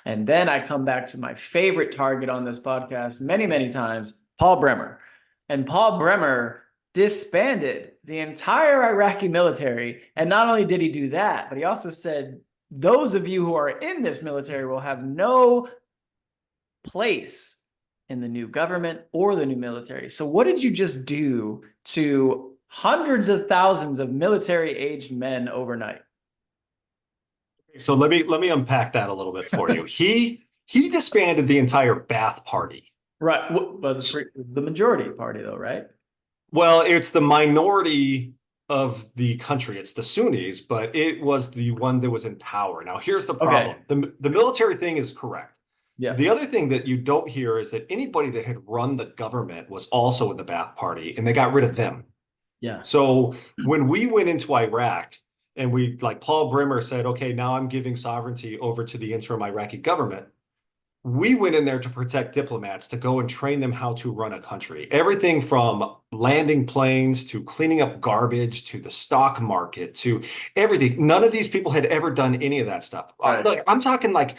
And then I come back to my favorite target on this podcast many, many times, Paul Bremer. And Paul Bremer disbanded the entire Iraqi military. And not only did he do that, but he also said, those of you who are in this military will have no place in the new government or the new military. So what did you just do to hundreds of thousands of military aged men overnight? So let me unpack that a little bit for you. He disbanded the entire Ba'ath Party. Right. Well, the majority party, though, right? Well, it's the minority of the country. It's the Sunnis, but it was the one that was in power. Now, here's the problem. Okay. The military thing is correct. Yeah. The other thing that you don't hear is that anybody that had run the government was also in the Ba'ath Party, and they got rid of them. Yeah. So when we went into Iraq and we, like Paul Bremer said, okay, now I'm giving sovereignty over to the interim Iraqi government. We went in there to protect diplomats, to go and train them how to run a country. Everything from landing planes to cleaning up garbage to the stock market to everything. None of these people had ever done any of that stuff. Right. Look, I'm talking like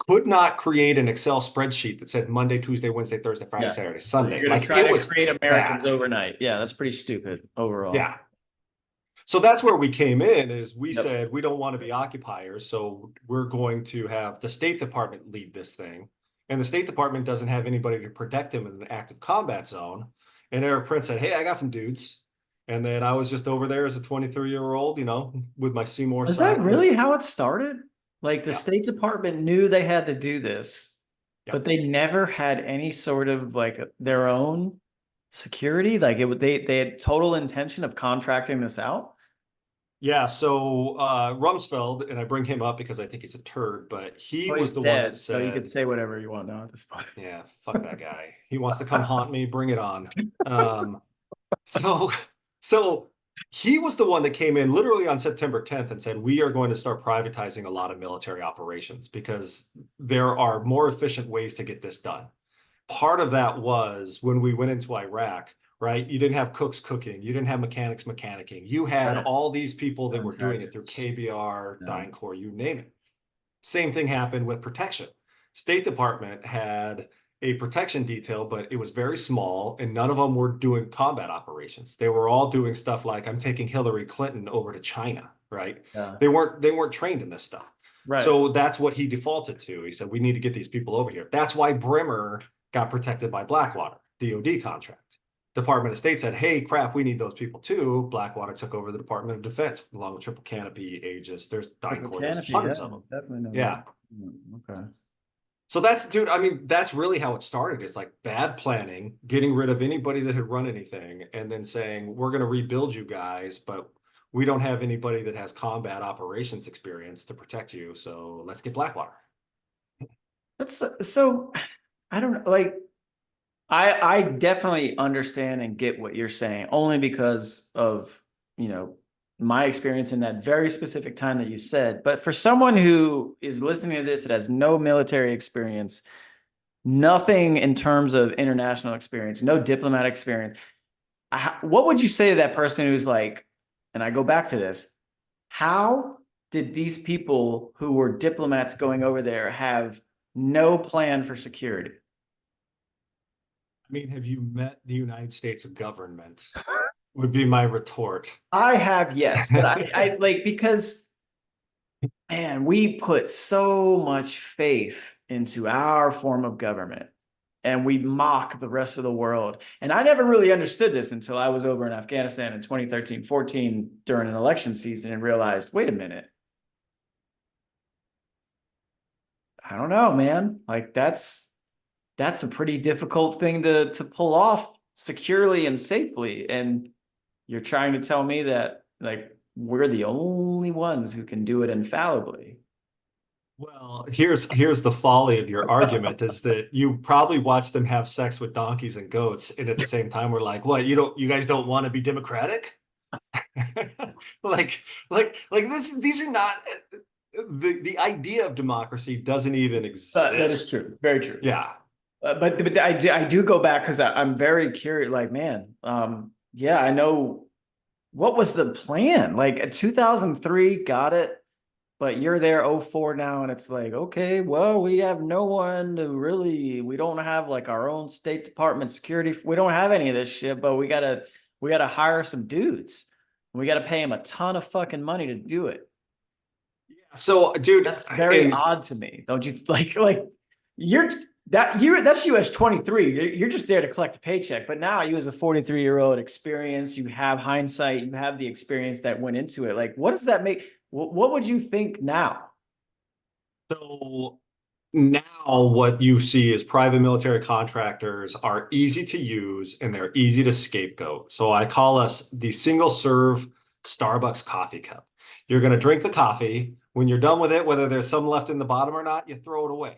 could not create an Excel spreadsheet that said Monday, Tuesday, Wednesday, Thursday, Friday, Saturday, Sunday. You're going Like to try it to was create Americans bad. overnight. Yeah, that's pretty stupid overall. Yeah. So that's where we came in is we Yep. said we don't want to be occupiers, so we're going to have the State Department lead this thing. And the State Department doesn't have anybody to protect them in an active combat zone. And Eric Prince said, hey, I got some dudes. And then I was just over there as a 23-year-old, with my Seymour Is sign. that really how it started? Like the Yeah. State Department knew they had to do this, Yeah. but they never had any sort of like their own security. Like they had total intention of contracting this out. Yeah, so Rumsfeld, and I bring him up because I think he's a turd, but he Well, he's was the one that dead, so you could said, say whatever you want now at this point. yeah, fuck that guy. He wants to come haunt me, bring it on. So so he was the one that came in literally on September 10th and said, we are going to start privatizing a lot of military operations because there are more efficient ways to get this done. Part of that was when we went into Iraq, right? You didn't have cooks cooking, you didn't have mechanics mechanicking. You had Right. all these people that were doing it through KBR, Yeah. DynCorp, you name it. Same thing happened with protection. State Department had a protection detail, but it was very small, and none of them were doing combat operations. They were all doing stuff like, I'm taking Hillary Clinton over to China, right? Yeah. They weren't trained in this stuff. Right. So that's what he defaulted to. He said, we need to get these people over here. That's why Bremer got protected by Blackwater, DoD contract. Department of State said, hey, crap, we need those people too. Blackwater took over the Department of Defense along with Triple Canopy, Aegis. There's DynCorp, there's hundreds of them. Definitely know Yeah. that. Okay. So that's, dude, I mean, that's really how it started. It's like bad planning, getting rid of anybody that had run anything, and then saying, we're going to rebuild you guys, but we don't have anybody that has combat operations experience to protect you. So let's get Blackwater. That's so, I don't know, like, I definitely understand and get what you're saying, only because of, my experience in that very specific time that you said. But for someone who is listening to this that has no military experience, nothing in terms of international experience, no diplomatic experience, what would you say to that person who's like, and I go back to this, how did these people who were diplomats going over there have no plan for security? I mean, have you met the United States government? Would be my retort. I have, yes, but I like, because man, we put so much faith into our form of government and we mock the rest of the world. And I never really understood this until I was over in Afghanistan in 2013-14 during an election season and realized, wait a minute. I don't know, man. Like that's a pretty difficult thing to pull off securely and safely. And you're trying to tell me that like we're the only ones who can do it infallibly. Well, here's the folly of your argument is that you probably watch them have sex with donkeys and goats, and at the same time we're like, what, you guys don't want to be democratic? like this. These are not the idea of democracy doesn't even That is exist. true. Very true. Yeah. But I do go back because I'm very curious. Like, man, yeah, I know what was the plan. Like 2003, got it. But you're there 04 now, and it's like, okay, well, we have no one to really, we don't have like our own State Department security. We don't have any of this shit, but we gotta hire some dudes. We gotta pay them a ton of fucking money to do it. So, dude, That's very and odd to me. Don't you like you're that's US 23. You're just there to collect a paycheck. But now you as a 43-year-old experience, you have hindsight, you have the experience that went into it. Like, what does that make? What would you think now? so now what you see is private military contractors are easy to use and they're easy to scapegoat. So I call us the single serve Starbucks coffee cup. You're going to drink the coffee. When you're done with it, whether there's some left in the bottom or not, you throw it away.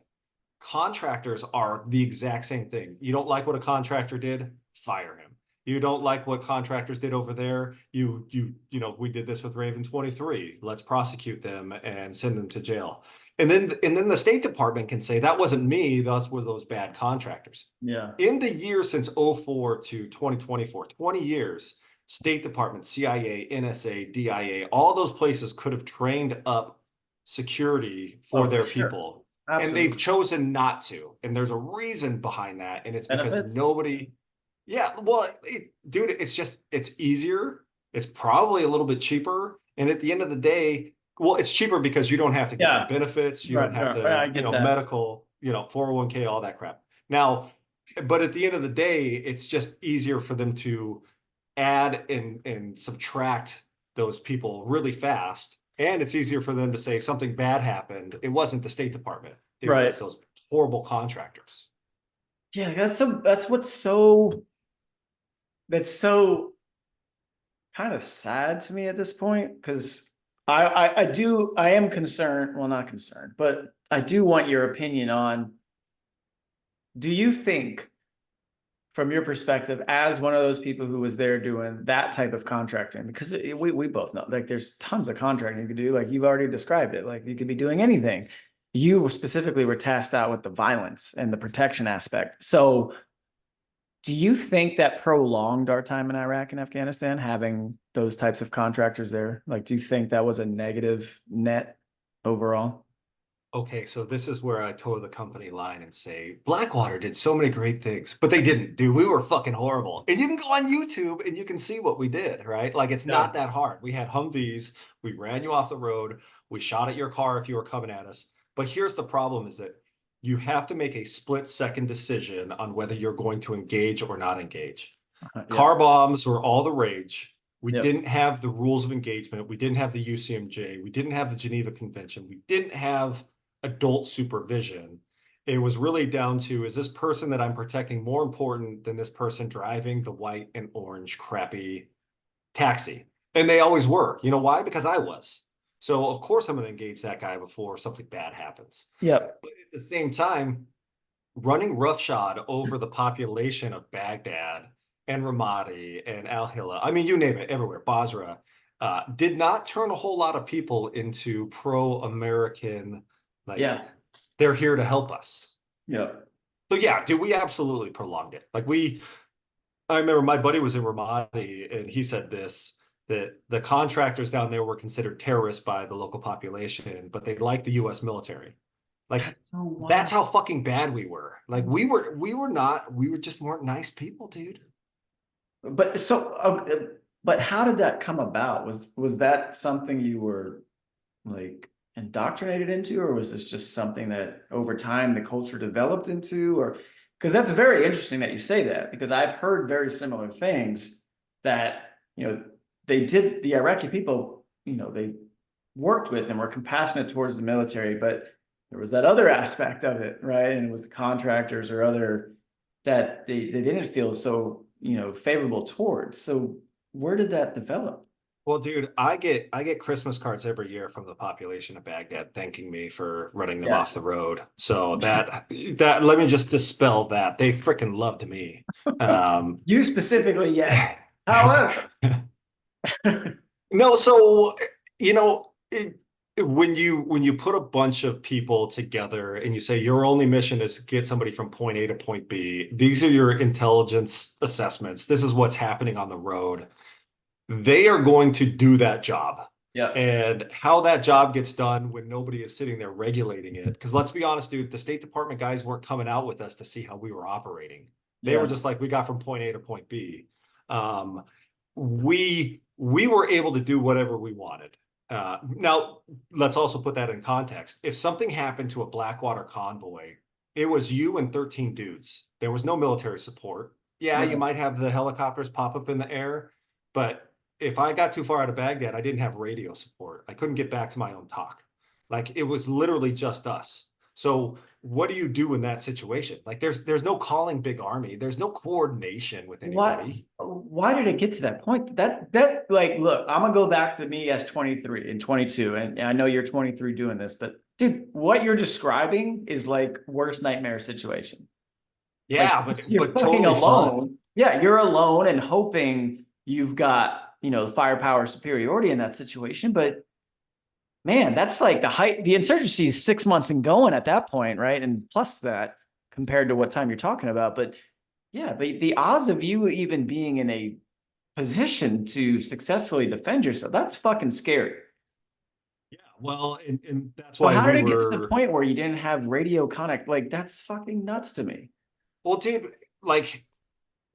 Contractors are the exact same thing. You don't like what a contractor did, fire him. You don't like what contractors did over there, we did this with Raven 23. Let's prosecute them and send them to jail. And then the State Department can say that wasn't me, those were those bad contractors. Yeah. In the years since 04 to 2024, 20 years, State Department, CIA, NSA, DIA, all those places could have trained up security for Oh, for their sure. people. And they've Absolutely. chosen not to. And there's a reason behind that. And it's because Benefits. nobody, yeah, well, dude, it's easier. It's probably a little bit cheaper. And at the end of the day, well, it's cheaper because you don't have to give them Yeah. benefits. You don't Right. have Right. Right. to, I get that. medical, 401k, all that crap. Now, but at the end of the day, it's just easier for them to add and subtract those people really fast. And it's easier for them to say something bad happened. It wasn't the State Department. It Right. was those horrible contractors. Yeah. That's so kind of sad to me at this point because I am concerned. Well, not concerned, but I do want your opinion on. Do you think, from your perspective, as one of those people who was there doing that type of contracting, because we both know like there's tons of contracting you could do, like you've already described it, like you could be doing anything. You specifically were tasked out with the violence and the protection aspect. So do you think that prolonged our time in Iraq and Afghanistan, having those types of contractors there? Like, do you think that was a negative net overall? Okay, so this is where I toe the company line and say Blackwater did so many great things, but they didn't, dude. We were fucking horrible. And you can go on YouTube and you can see what we did, right? Like it's Yeah. not that hard. We had Humvees, we ran you off the road, we shot at your car if you were coming at us. But here's the problem is that you have to make a split-second decision on whether you're going to engage or not engage. Yep. Car bombs were all the rage. We Yep. didn't have the rules of engagement. We didn't have the UCMJ. We didn't have the Geneva Convention. We didn't have adult supervision. It was really down to, is this person that I'm protecting more important than this person driving the white and orange crappy taxi? And they always were. You know why? Because I was. So of course I'm going to engage that guy before something bad happens. Yep. But at the same time, running roughshod over the population of Baghdad and Ramadi and Al Hila, I mean, you name it, everywhere, Basra, did not turn a whole lot of people into pro-American, like Yeah. they're here to help us. Yep. So yeah, dude, we absolutely prolonged it. I remember my buddy was in Ramadi and he said this, that the contractors down there were considered terrorists by the local population, but they liked the US military. Like Oh, that's wow. how fucking bad we were. Like we just weren't nice people, dude. But so, but how did that come about? Was that something you were like indoctrinated into, or was this just something that over time the culture developed into? Or because that's very interesting that you say that, because I've heard very similar things that, they did, the Iraqi people, they worked with and were compassionate towards the military, but there was that other aspect of it, right? And it was the contractors or other that they didn't feel so, favorable towards. So where did that develop? Well, dude, I get Christmas cards every year from the population of Baghdad thanking me for running them Yeah. off the road. So that let me just dispel that. They freaking loved me. You specifically, yes. However, No, so you know, when you put a bunch of people together and you say your only mission is to get somebody from point A to point B, these are your intelligence assessments. This is what's happening on the road. They are going to do that job. Yeah. And how that job gets done when nobody is sitting there regulating it. Because let's be honest, dude, the State Department guys weren't coming out with us to see how we were operating. They were Yeah. just like, we got from point A to point B. Um, we were able to do whatever we wanted. Now, let's also put that in context. If something happened to a Blackwater convoy, it was you and 13 dudes. There was no military support. Yeah, you Yeah. might have the helicopters pop up in the air, but if I got too far out of Baghdad, I didn't have radio support. I couldn't get back to my own talk. Like it was literally just us. So what do you do in that situation? Like there's no calling big army. There's no coordination with What? anybody. Why did it get to that point? That like, look, I'm gonna go back to me as 23 and 22, and I know you're 23 doing this, but dude, what you're describing is like worst nightmare situation. Like Yeah, you're but fucking totally fun. alone. Yeah, you're alone and hoping you've got, firepower superiority in that situation. But man, that's like the height. The insurgency is 6 months and going at that point, right? And plus that compared to what time you're talking about. But yeah, the odds of you even being in a position to successfully defend yourself, that's fucking scary. Yeah, well, and that's So why how we did it get to the were point where you didn't have radio connect? Like that's fucking nuts to me. well, dude, like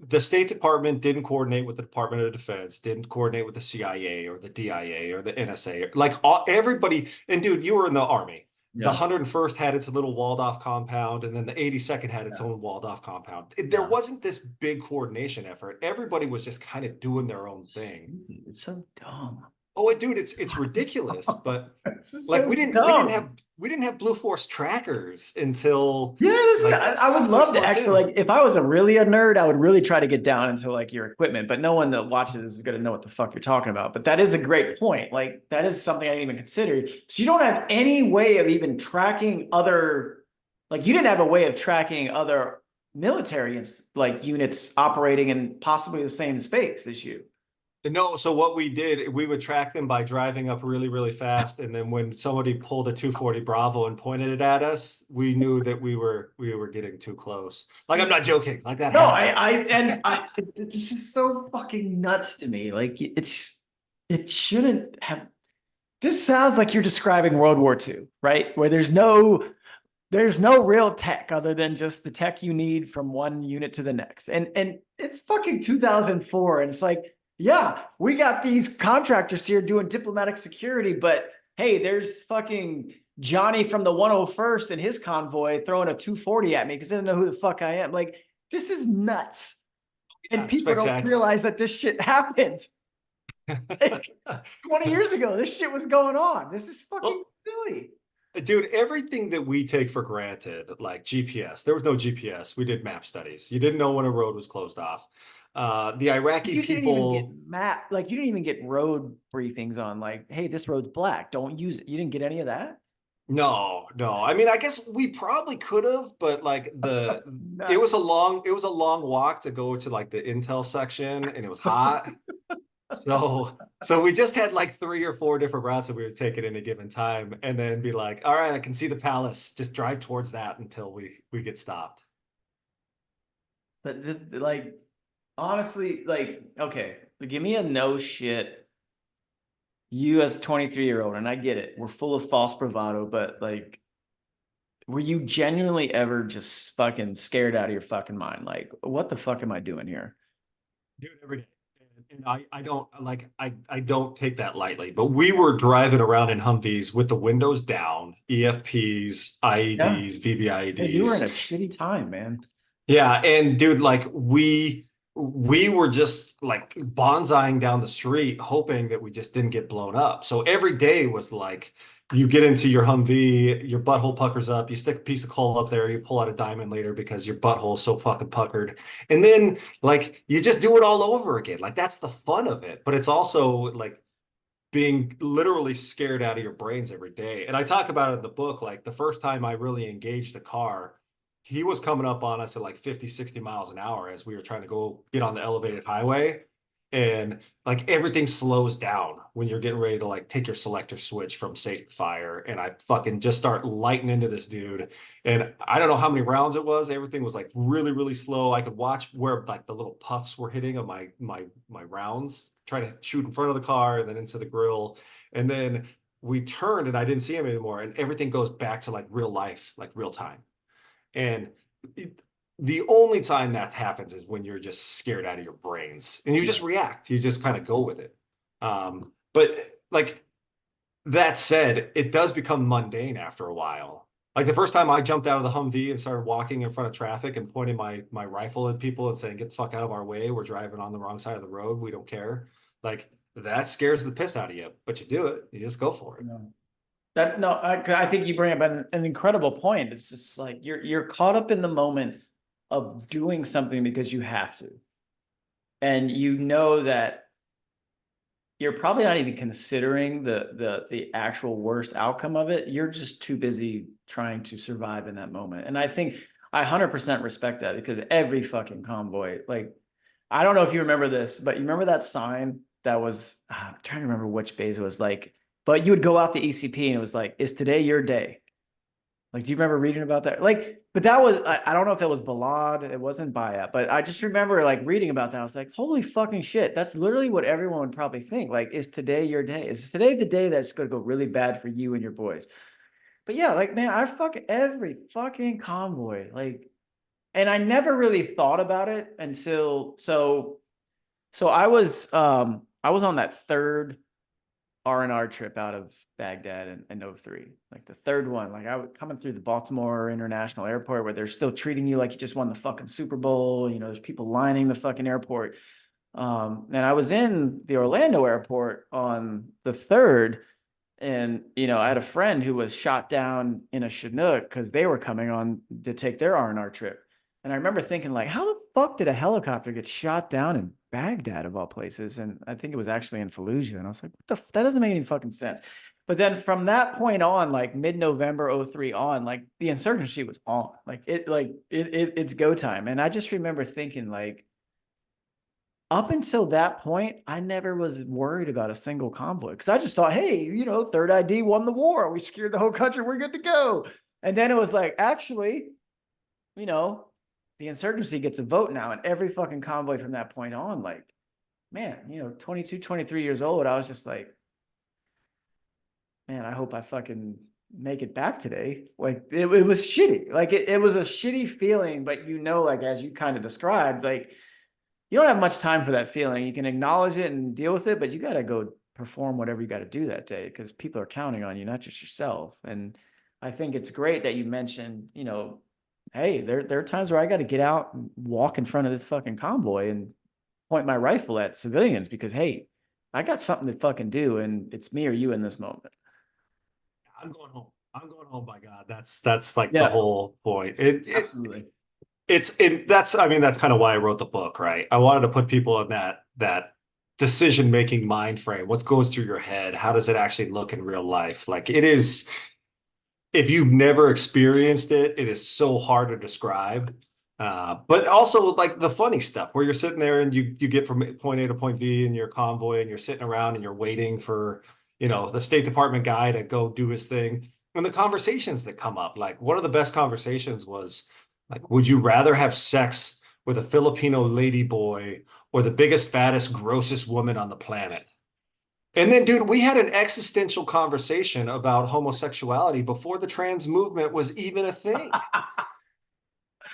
the State Department didn't coordinate with the Department of Defense, didn't coordinate with the CIA or the DIA or the NSA. Like everybody, and dude, you were in the Army. The Yeah. 101st had its little walled off compound, and then the 82nd had its Yeah. own walled off compound. There Yeah. wasn't this big coordination effort. Everybody was just kind of doing their own thing. Stupid. It's so dumb. Oh, dude, it's ridiculous, but This is like so we didn't have dumb. we didn't have Blue Force trackers until Yeah, this is. like I would six love to months actually in. like. If I was a nerd, I would really try to get down into like your equipment. But no one that watches this is going to know what the fuck you're talking about. But that is a great point. Like that is something I didn't even consider. So you don't have any way of even tracking other. Like you didn't have a way of tracking other military like units operating in possibly the same space as you. No, so what we did, we would track them by driving up really, really fast, and then when somebody pulled a 240 Bravo and pointed it at us, we knew that we were getting too close. Like I'm not joking, like that No, happened. this is so fucking nuts to me. Like it shouldn't have. This sounds like you're describing World War II, right? Where there's no real tech other than just the tech you need from one unit to the next. And it's fucking 2004 and it's like, yeah, we got these contractors here doing diplomatic security, but hey, there's fucking Johnny from the 101st and his convoy throwing a 240 at me because they don't know who the fuck I am. Like, this is nuts. And Yeah, people don't spectacular. realize that this shit happened. Like 20 years ago, this shit was going on. This is fucking Well, silly. dude, everything that we take for granted, like GPS, there was no GPS. We did map studies. You didn't know when a road was closed off. The Iraqi You didn't even get people. like you didn't even get road briefings on like, hey, this road's black. Don't use it. You didn't get any of that? No, no. I mean, I guess we probably could have, but like That's it nuts. was a long walk to go to like the intel section and it was hot. So we just had like three or four different routes that we would take at any given time and then be like, all right, I can see the palace. Just drive towards that until we get stopped. But like honestly, like, okay, give me a no shit. You as a 23-year-old, and I get it, we're full of false bravado, but like, were you genuinely ever just fucking scared out of your fucking mind? Like, what the fuck am I doing here? Do it every day. And I don't like I don't take that lightly, but we were driving around in Humvees with the windows down, EFPs, Yeah. IEDs, Yeah, you were in VBIEDs. a shitty time, man. Yeah, and dude, like we were just like bonsaiing down the street, hoping that we just didn't get blown up. So every day was like you get into your Humvee, your butthole puckers up, you stick a piece of coal up there, you pull out a diamond later because your butthole's so fucking puckered. And then like you just do it all over again. Like that's the fun of it. But it's also like being literally scared out of your brains every day. And I talk about it in the book, like the first time I really engaged the car, he was coming up on us at like 50, 60 miles an hour as we were trying to go get on the elevated highway. and like everything slows down when you're getting ready to like take your selector switch from safe to fire. And I fucking just start lighting into this dude. And I don't know how many rounds it was. Everything was like really, really slow. I could watch where like the little puffs were hitting of my rounds, try to shoot in front of the car and then into the grill. And then we turned and I didn't see him anymore. And everything goes back to like real life, like real time. And it, the only time that happens is when you're just scared out of your brains and you just Yeah. react. You just kind of go with it. But like that said, it does become mundane after a while. Like the first time I jumped out of the Humvee and started walking in front of traffic and pointing my rifle at people and saying, "Get the fuck out of our way. We're driving on the wrong side of the road. We don't care." Like that scares the piss out of you, but you do it. You just go for it. No. That no, I think you bring up an incredible point. It's just like you're caught up in the moment of doing something because you have to. And you know that you're probably not even considering the actual worst outcome of it. You're just too busy trying to survive in that moment. And I think I 100% respect that because every fucking convoy, like, I don't know if you remember this, but you remember that sign that was, I'm trying to remember which base it was like, but you would go out the ECP and it was like, "Is today your day?" Like, do you remember reading about that? Like, but that was, I don't know if that was Balad, it wasn't Bayat, but I just remember like reading about that. I was like, holy fucking shit. That's literally what everyone would probably think. Like, is today your day? Is today the day that's going to go really bad for you and your boys? But yeah, like, man, I fuck every fucking convoy. Like, and I never really thought about it until, so I was on that third R&R trip out of Baghdad in 03, like the third one. Like I was coming through the Baltimore International Airport where they're still treating you like you just won the fucking Super Bowl. You know, there's people lining the fucking airport. And I was in the Orlando airport on the third, and you know, I had a friend who was shot down in a Chinook because they were coming on to take their R&R trip. And I remember thinking, like, how the fuck did a helicopter get shot down in Baghdad of all places? And I think it was actually in Fallujah. And I was like, what the that doesn't make any fucking sense. But then from that point on, like mid-November 03 on, like the insurgency was on. It's go time. And I just remember thinking, like, up until that point, I never was worried about a single convoy because I just thought, hey, you know, Third ID won the war. We secured the whole country. We're good to go. And then it was like, actually, you know, the insurgency gets a vote now. And every fucking convoy from that point on, like, man, you know, 22, 23 years old, I was just like, man, I hope I fucking make it back today. Like, it was shitty. Like, it was a shitty feeling, but you know, like, as you kind of described, like, you don't have much time for that feeling. You can acknowledge it and deal with it, but you got to go perform whatever you got to do that day because people are counting on you, not just yourself. And I think it's great that you mentioned, you know, hey, there are times where I got to get out and walk in front of this fucking convoy and point my rifle at civilians because, hey, I got something to fucking do and it's me or you in this moment. I'm going home. I'm going home, by God. That's like the Yeah, whole point. absolutely. That's I mean that's kind of why I wrote the book, right? I wanted to put people in that decision making mind frame. What goes through your head? How does it actually look in real life? Like it is, if you've never experienced it, it is so hard to describe. But also like the funny stuff where you're sitting there and you get from point A to point B in your convoy and you're sitting around and you're waiting for, you know, the State Department guy to go do his thing. And the conversations that come up, like one of the best conversations was like, would you rather have sex with a Filipino lady boy or the biggest, fattest, grossest woman on the planet? And then, dude, we had an existential conversation about homosexuality before the trans movement was even a thing.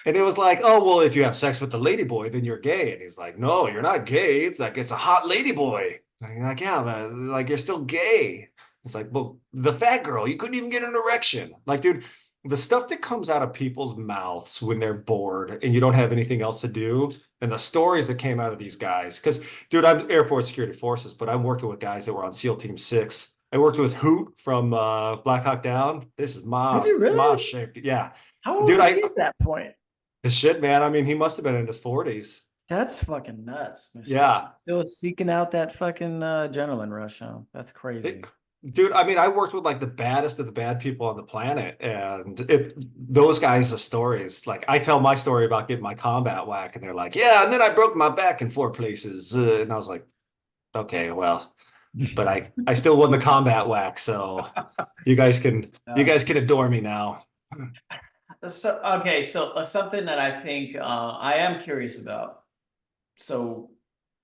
And it was like, oh, well, if you have sex with the lady boy, then you're gay. And he's like, no, you're not gay. It's like, it's a hot lady boy. And you're like, yeah, but like, you're still gay. It's like, well, the fat girl, you couldn't even get an erection. Like, dude, the stuff that comes out of people's mouths when they're bored and you don't have anything else to do, and the stories that came out of these guys. Because, dude, I'm Air Force Security Forces, but I'm working with guys that were on SEAL Team 6. I worked with Hoot from Black Hawk Down. This is Did my you my really? shape. Yeah. How old Dude, is he at that point? his shit, man. I mean, he must have been in his 40s. That's fucking nuts. Yeah. Still seeking out that fucking adrenaline rush, huh? That's It- crazy. Dude, I mean, I worked with like the baddest of the bad people on the planet, and those guys' stories. Like, I tell my story about getting my combat whack, and they're like, "Yeah," and then I broke my back in 4 places, and I was like, "Okay, well, but I still won the combat whack, so you Uh, guys can adore me now." so okay, so something that I think I am curious about. So,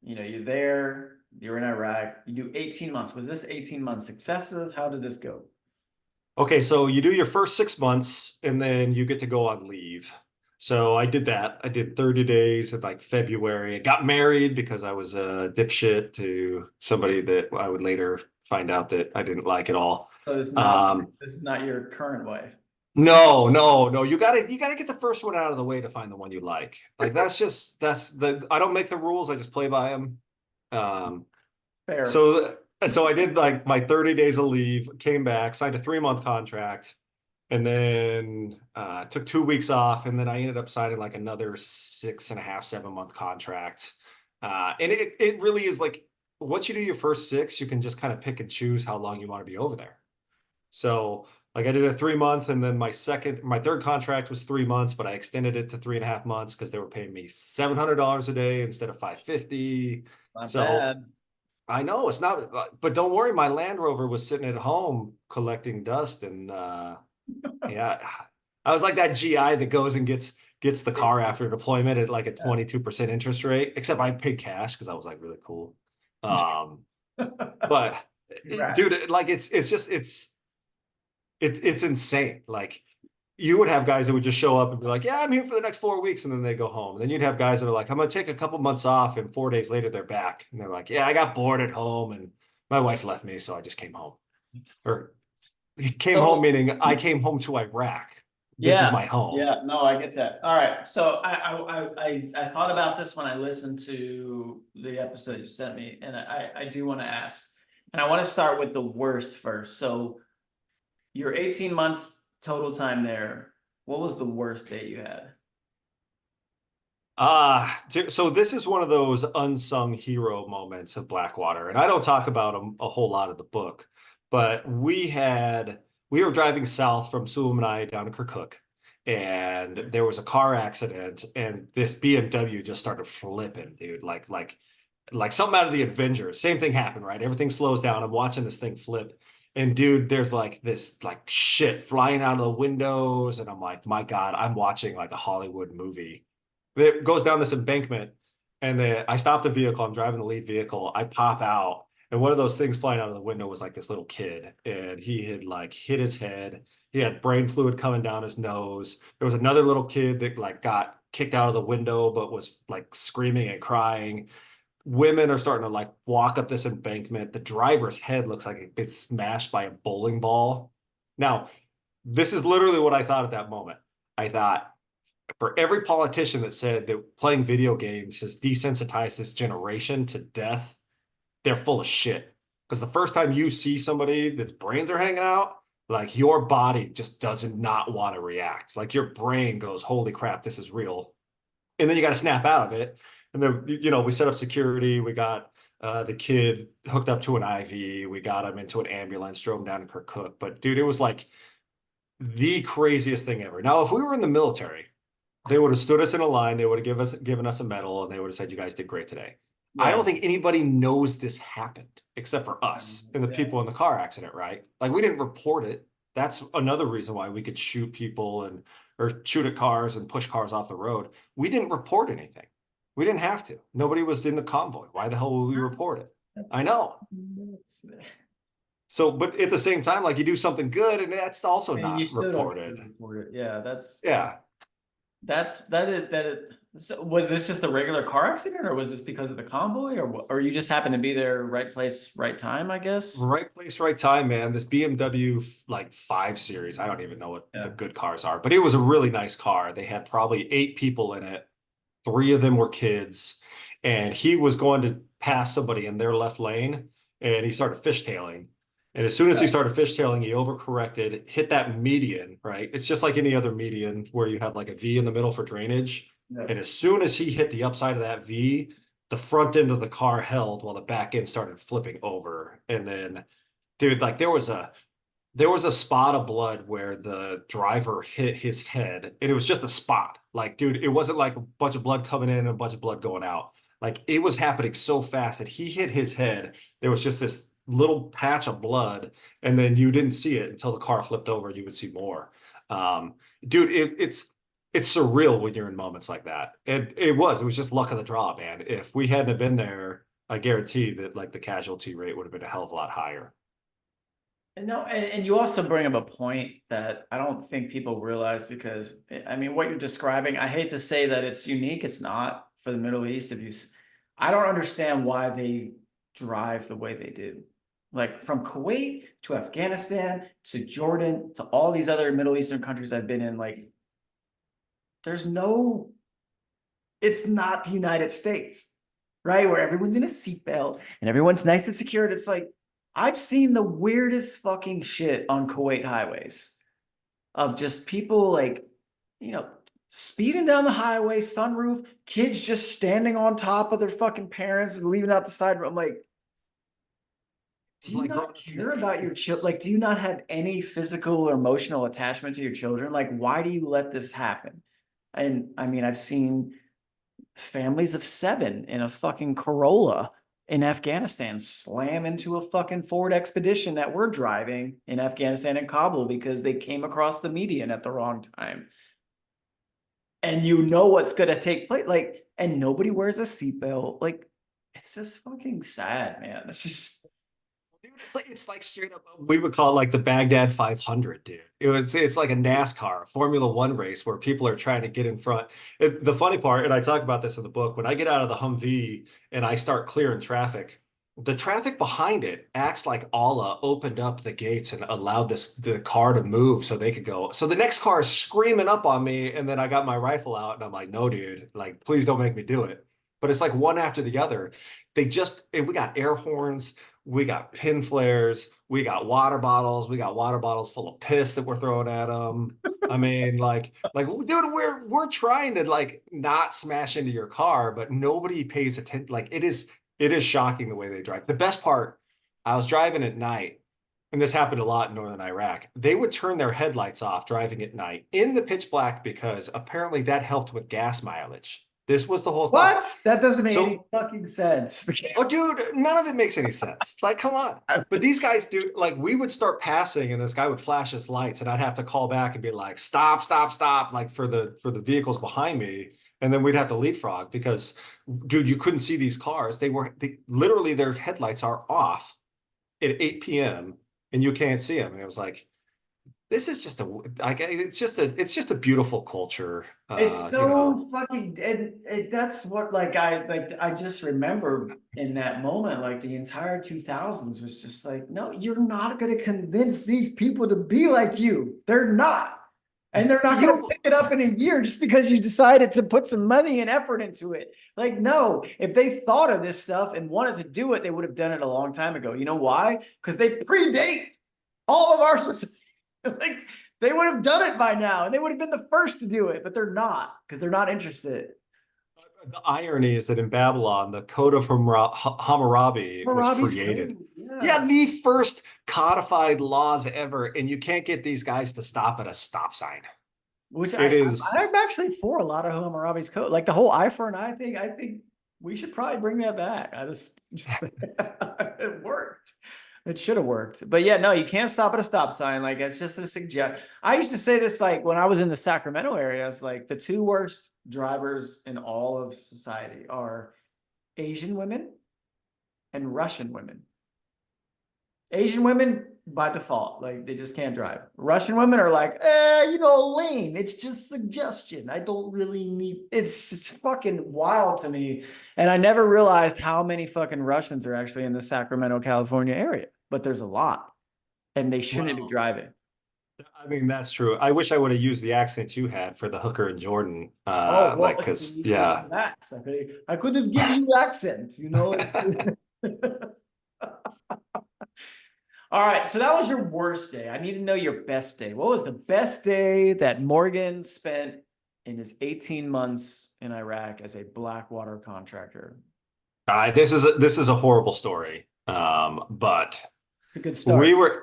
you're there, you're in Iraq, you do 18 months. Was this 18 months excessive? How did this go? Okay, so you do your first 6 months, and then you get to go on leave. So I did that. I did 30 days in like February. I got married because I was a dipshit to somebody that I would later find out that I didn't like at all. So it's not Um, this is not your current wife. no, no, no. You gotta get the first one out of the way to find the one you like. Like that's the I don't make the rules. I just play by them. Um, Fair. so I did like my 30 days of leave, came back, signed a 3 month contract, and then took 2 weeks off, and then I ended up signing like another 6.5, 7 month contract. And it really is like once you do your first six, you can just kind of pick and choose how long you want to be over there. So like I did a 3 month, and then my third contract was 3 months, but I extended it to 3.5 months because they were paying me $700 a day instead of 550. It's not So bad. I know it's not, but don't worry, my Land Rover was sitting at home collecting dust, and yeah, I was like that GI that goes and gets the car after deployment at like a Yeah. 22% interest rate, except I paid cash because I was like really cool. Um, but Congrats. dude, like it's insane. Like you would have guys that would just show up and be like, "Yeah, I'm here for the next 4 weeks," and then they go home. And then you'd have guys that are like, "I'm gonna take a couple months off," and 4 days later they're back, and they're like, "Yeah, I got bored at home, and my wife left me, so I just came home." Or came home So meaning I came home to Iraq. This is yeah, my home. yeah, no, I get that. All right. So I thought about this when I listened to the episode you sent me, and I do want to ask, and I want to start with the worst first. So your 18 months total time there, what was the worst date you had? So this is one of those unsung hero moments of Blackwater, and I don't talk about them a whole lot of the book, but we were driving south from Sulaymaniyah down to Kirkuk, and there was a car accident, and this BMW just started flipping, dude, like something out of the Avengers. Same thing happened, right? Everything slows down. I'm watching this thing flip, and dude, there's like this like shit flying out of the windows, and I'm like, my God, I'm watching like a Hollywood movie. It goes down this embankment, and I stop the vehicle. I'm driving the lead vehicle. I pop out, and one of those things flying out of the window was like this little kid, and he had like hit his head. He had brain fluid coming down his nose. There was another little kid that like got kicked out of the window, but was like screaming and crying. Women are starting to like walk up this embankment. The driver's head looks like it gets smashed by a bowling ball. Now, this is literally what I thought at that moment. I thought, for every politician that said that playing video games has desensitized this generation to death, they're full of shit. Because the first time you see somebody that's brains are hanging out, like your body just does not want to react. Like your brain goes, "Holy crap, this is real." And then you got to snap out of it. And then, we set up security. We got the kid hooked up to an IV. We got him into an ambulance, drove him down to Kirkuk. But dude, it was like the craziest thing ever. Now, if we were in the military, they would have stood us in a line. They would have given us a medal, and they would have said, "You guys did great today." I Yeah. don't think anybody knows this happened except for us and the Yeah. people in the car accident, right? Like we didn't report it. That's another reason why we could shoot people and or shoot at cars and push cars off the road. We didn't report anything. We didn't have to. Nobody was in the convoy. Why the That's hell would we report it? nuts. That's I know. nuts. So, but at the same time, like you do something good, and that's also And you not still don't reported. report it. Yeah, Yeah. so was this just a regular car accident, or was this because of the convoy, or you just happened to be there, right place, right time, I guess? Right place, right time, man. This BMW like 5 Series. I don't even know what the Yeah. good cars are, but it was a really nice car. They had probably 8 people in it. 3 of them were kids, and he was going to pass somebody in their left lane, and he started fishtailing. And as soon as he Right. started fishtailing, he overcorrected, hit that median, right? It's just like any other median where you have like a V in the middle for drainage. Yeah. And as soon as he hit the upside of that V, the front end of the car held while the back end started flipping over. And then Dude, like there was a spot of blood where the driver hit his head, and it was just a spot. Like, dude, it wasn't like a bunch of blood coming in and a bunch of blood going out. Like, it was happening so fast that he hit his head. There was just this little patch of blood, and then you didn't see it until the car flipped over. You would see more. Um, Dude, it's surreal when you're in moments like that. And it was just luck of the draw, man. If we hadn't have been there, I guarantee that like the casualty rate would have been a hell of a lot higher. And no, and you also bring up a point that I don't think people realize because I mean, what you're describing, I hate to say that it's unique. It's not for the Middle East. I don't understand why they drive the way they do. Like from Kuwait to Afghanistan to Jordan to all these other Middle Eastern countries I've been in, like there's no, it's not the United States, right? Where everyone's in a seatbelt and everyone's nice and secured. It's like I've seen the weirdest fucking shit on Kuwait highways of just people like, you know, speeding down the highway, sunroof, kids just standing on top of their fucking parents and leaving out the side. I'm like, do you Like growing not up in the care about your children? Like, 80s. do you not have any physical or emotional attachment to your children? Like, why do you let this happen? And I mean, I've seen families of 7 in a fucking Corolla in Afghanistan slam into a fucking Ford Expedition that we're driving in Afghanistan and Kabul because they came across the median at the wrong time. And you know what's going to take place. Like, and nobody wears a seatbelt. Like, it's just fucking sad, man. It's just, Dude, it's like straight up. We would call it like the Baghdad 500, dude. It's like a NASCAR, a Formula One race where people are trying to get in front. The funny part, and I talk about this in the book, when I get out of the Humvee and I start clearing traffic, the traffic behind it acts like Allah opened up the gates and allowed the car to move so they could go. So the next car is screaming up on me, and then I got my rifle out and I'm like, no, dude, like please don't make me do it. But it's like one after the other. We got air horns, we got pin flares, we got water bottles full of piss that we're throwing at them. I mean, like, dude, we're trying to like not smash into your car, but nobody pays attention. Like, it is shocking the way they drive. The best part, I was driving at night, and this happened a lot in northern Iraq. They would turn their headlights off driving at night in the pitch black because apparently that helped with gas mileage. This was the whole thought. what? That doesn't make any So fucking sense. oh, dude, none of it makes any sense. Like, come on. But these guys do, like, we would start passing and this guy would flash his lights and I'd have to call back and be like, stop, stop, stop, like for the vehicles behind me. And then we'd have to leapfrog because, dude, you couldn't see these cars. Literally their headlights are off at 8 p.m. and you can't see them. And it was like, this is just it's just a beautiful culture. It's so fucking that's what I just remember in that moment, like the entire 2000s was just like, no, you're not going to convince these people to be like you. They're not. And they're not going to You pick it up in a year just because you decided to put some money and effort into it. Like, no, if they thought of this stuff and wanted to do it, they would have done it a long time ago. You know why? Because they predate all of our society. Like, they would have done it by now and they would have been the first to do it, but they're not because they're not interested. The irony is that in Babylon, the Code of Hammurabi was Hammurabi's created. code, Yeah, yeah. the first codified laws ever, and you can't get these guys to stop at a stop sign. Which It is. I'm actually for a lot of Hammurabi's code, like the whole eye for an eye thing. I think we should probably bring that back. Just it worked. It should have worked. But yeah, no, you can't stop at a stop sign. Like it's just a suggest. I used to say this like when I was in the Sacramento area, it's like the 2 worst drivers in all of society are Asian women and Russian women. Asian women by default, like they just can't drive. Russian women are like, lame. It's just suggestion. I don't really need. It's just fucking wild to me, and I never realized how many fucking Russians are actually in the Sacramento, California area. But there's a lot, and they shouldn't be Well, driving. I mean, that's true. I wish I would have used the accent you had for the hooker in Jordan. Oh well, Like, because see, there's yeah, Max. I could have given you accent. It's. All right, so that was your worst day. I need to know your best day. What was the best day that Morgan spent in his 18 months in Iraq as a Blackwater contractor? this is a horrible story. But It's a good We start.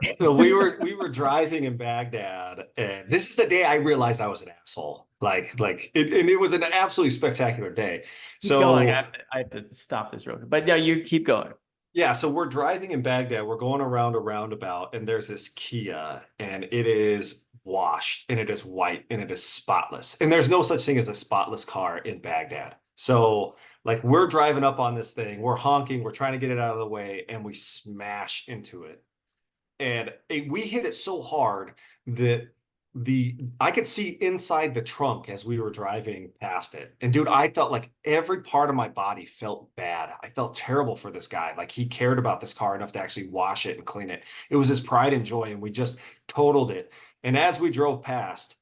were we were driving in Baghdad, and this is the day I realized I was an asshole. And it was an absolutely spectacular day. Keep going. So I have to stop this real quick. But yeah, you keep going. yeah, so we're driving in Baghdad. We're going around a roundabout, and there's this Kia, and it is washed, and it is white, and it is spotless. And there's no such thing as a spotless car in Baghdad. So, like, we're driving up on this thing, we're honking, we're trying to get it out of the way, and we smash into it. And we hit it so hard that the I could see inside the trunk as we were driving past it. And dude, I felt like every part of my body felt bad. I felt terrible for this guy. Like he cared about this car enough to actually wash it and clean it. It was his pride and joy, and we just totaled it. And as we drove past,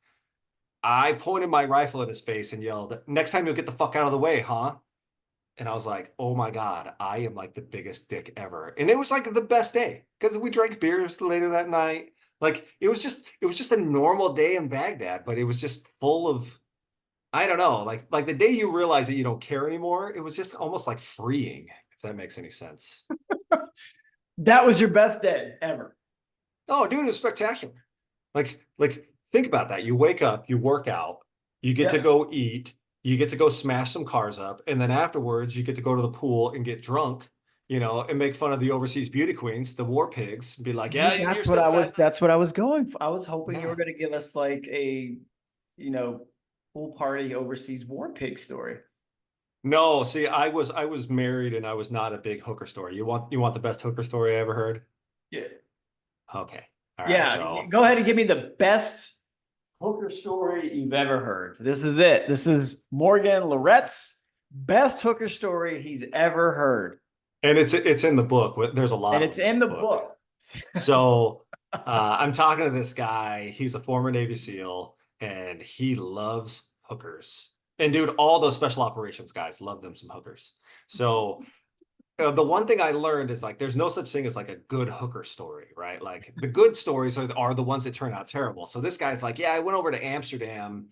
I pointed my rifle at his face and yelled, "Next time you'll get the fuck out of the way, huh?" And I was like, oh my God, I am like the biggest dick ever. And it was like the best day because we drank beers later that night. Like it was just a normal day in Baghdad, but it was just full of, I don't know, like the day you realize that you don't care anymore, it was just almost like freeing, if that makes any sense. That was your best day ever. Oh, dude, it was spectacular. Like think about that. You wake up, you work out, you get to Yeah. go eat, you get to go smash some cars up, and then afterwards you get to go to the pool and get drunk, and make fun of the overseas beauty queens, the war pigs, be like, See, yeah, you're still fat. that's what I was going for. I was hoping you were Yeah. going to give us like a, you know, pool party overseas war pig story. No, see, I was married and I was not a big hooker story. You want the best hooker story I ever heard? Yeah. Okay. All right. Yeah. So Go ahead and give me the best hooker story you've ever heard. This is it. This is Morgan Lorette's best hooker story he's ever heard. and it's in the book. There's a lot And of it's them in in the the book. book. So I'm talking to this guy. He's a former Navy SEAL and he loves hookers. And dude, all those special operations guys love them some hookers. So the one thing I learned is like there's no such thing as like a good hooker story, right? Like the good stories are the ones that turn out terrible. So this guy's like, yeah, I went over to Amsterdam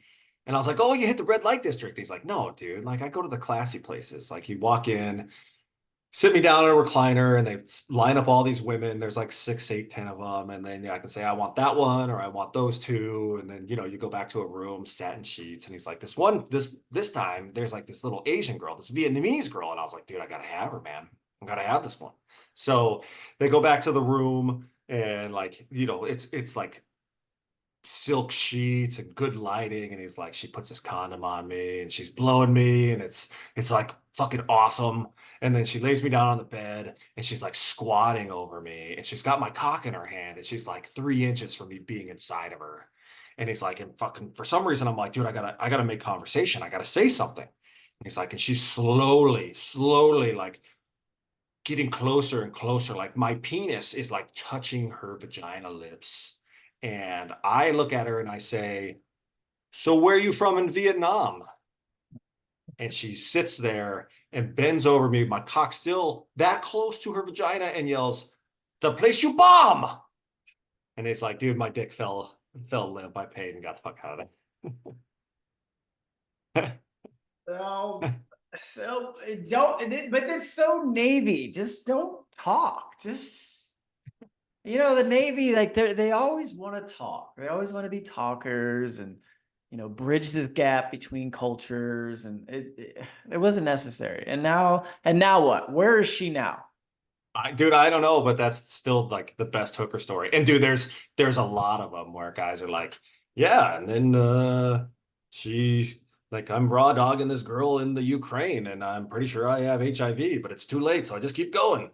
and I was like, oh, you hit the red light district. He's like, no, dude, like I go to the classy places. Like you walk in, sit me down in a recliner and they line up all these women. There's like 6, 8, 10 of them. And then I can say, I want that one or I want those two. And then, you go back to a room, satin sheets. And he's like, this time there's like this little Asian girl, this Vietnamese girl. And I was like, dude, I gotta have her, man. I gotta have this one. So they go back to the room and like, it's like silk sheets and good lighting. And he's like, she puts this condom on me and she's blowing me and it's like fucking awesome. And then she lays me down on the bed and she's like squatting over me and she's got my cock in her hand and she's like 3 inches from me being inside of her. And he's like, and fucking for some reason, I'm like, dude, I gotta make conversation. I gotta say something. And he's like, and she's slowly like getting closer and closer. Like my penis is like touching her vagina lips. And I look at her and I say, so where are you from in Vietnam? And she sits there and bends over me, my cock still that close to her vagina, and yells, the place you bomb. And it's like, dude, my dick fell limp. I paid and got the fuck out of there. So don't, but it's so Navy. Just don't talk. Just, the Navy, like they always want to talk. They always want to be talkers and, bridge this gap between cultures. And it wasn't necessary. And now what? Where is she now? Dude, I don't know, but that's still like the best hooker story. And dude, there's a lot of them where guys are like, yeah, and then she's like, I'm raw dogging this girl in the Ukraine, and I'm pretty sure I have HIV, but it's too late, so I just keep going.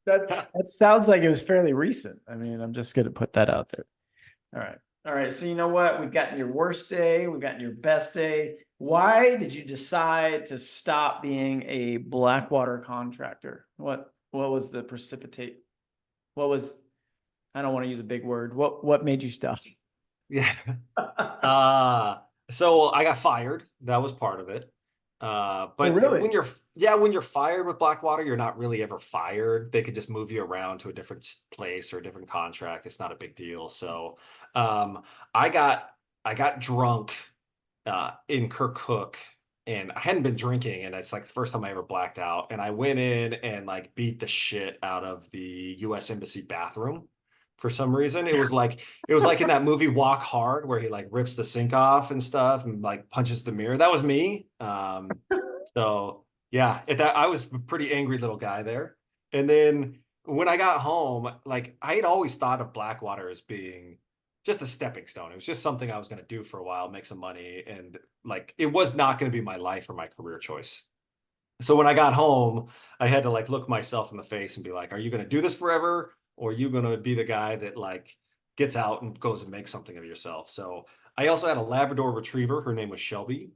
That sounds like it was fairly recent. I mean, I'm just gonna put that out there. All right. All right. So you know what? We've gotten your worst day. We've gotten your best day. Why did you decide to stop being a Blackwater contractor? What was the precipitate? What was, I don't want to use a big word. What made you stop? Yeah. Uh, so I got fired. That was part of it. Oh, But really? when you're fired with Blackwater, you're not really ever fired. They could just move you around to a different place or a different contract. It's not a big deal. So, um, I got drunk in Kirkuk and I hadn't been drinking, and it's like the first time I ever blacked out. And I went in and like beat the shit out of the U.S. Embassy bathroom for some reason. It was like in that movie Walk Hard where he like rips the sink off and stuff and like punches the mirror. That was me. So yeah, I was a pretty angry little guy there. And then when I got home, like I had always thought of Blackwater as being just a stepping stone. It was just something I was going to do for a while, make some money, and like it was not going to be my life or my career choice. So when I got home, I had to like look myself in the face and be like, are you going to do this forever? Or are you going to be the guy that like gets out and goes and makes something of yourself? So I also had a Labrador retriever. Her name was Shelby.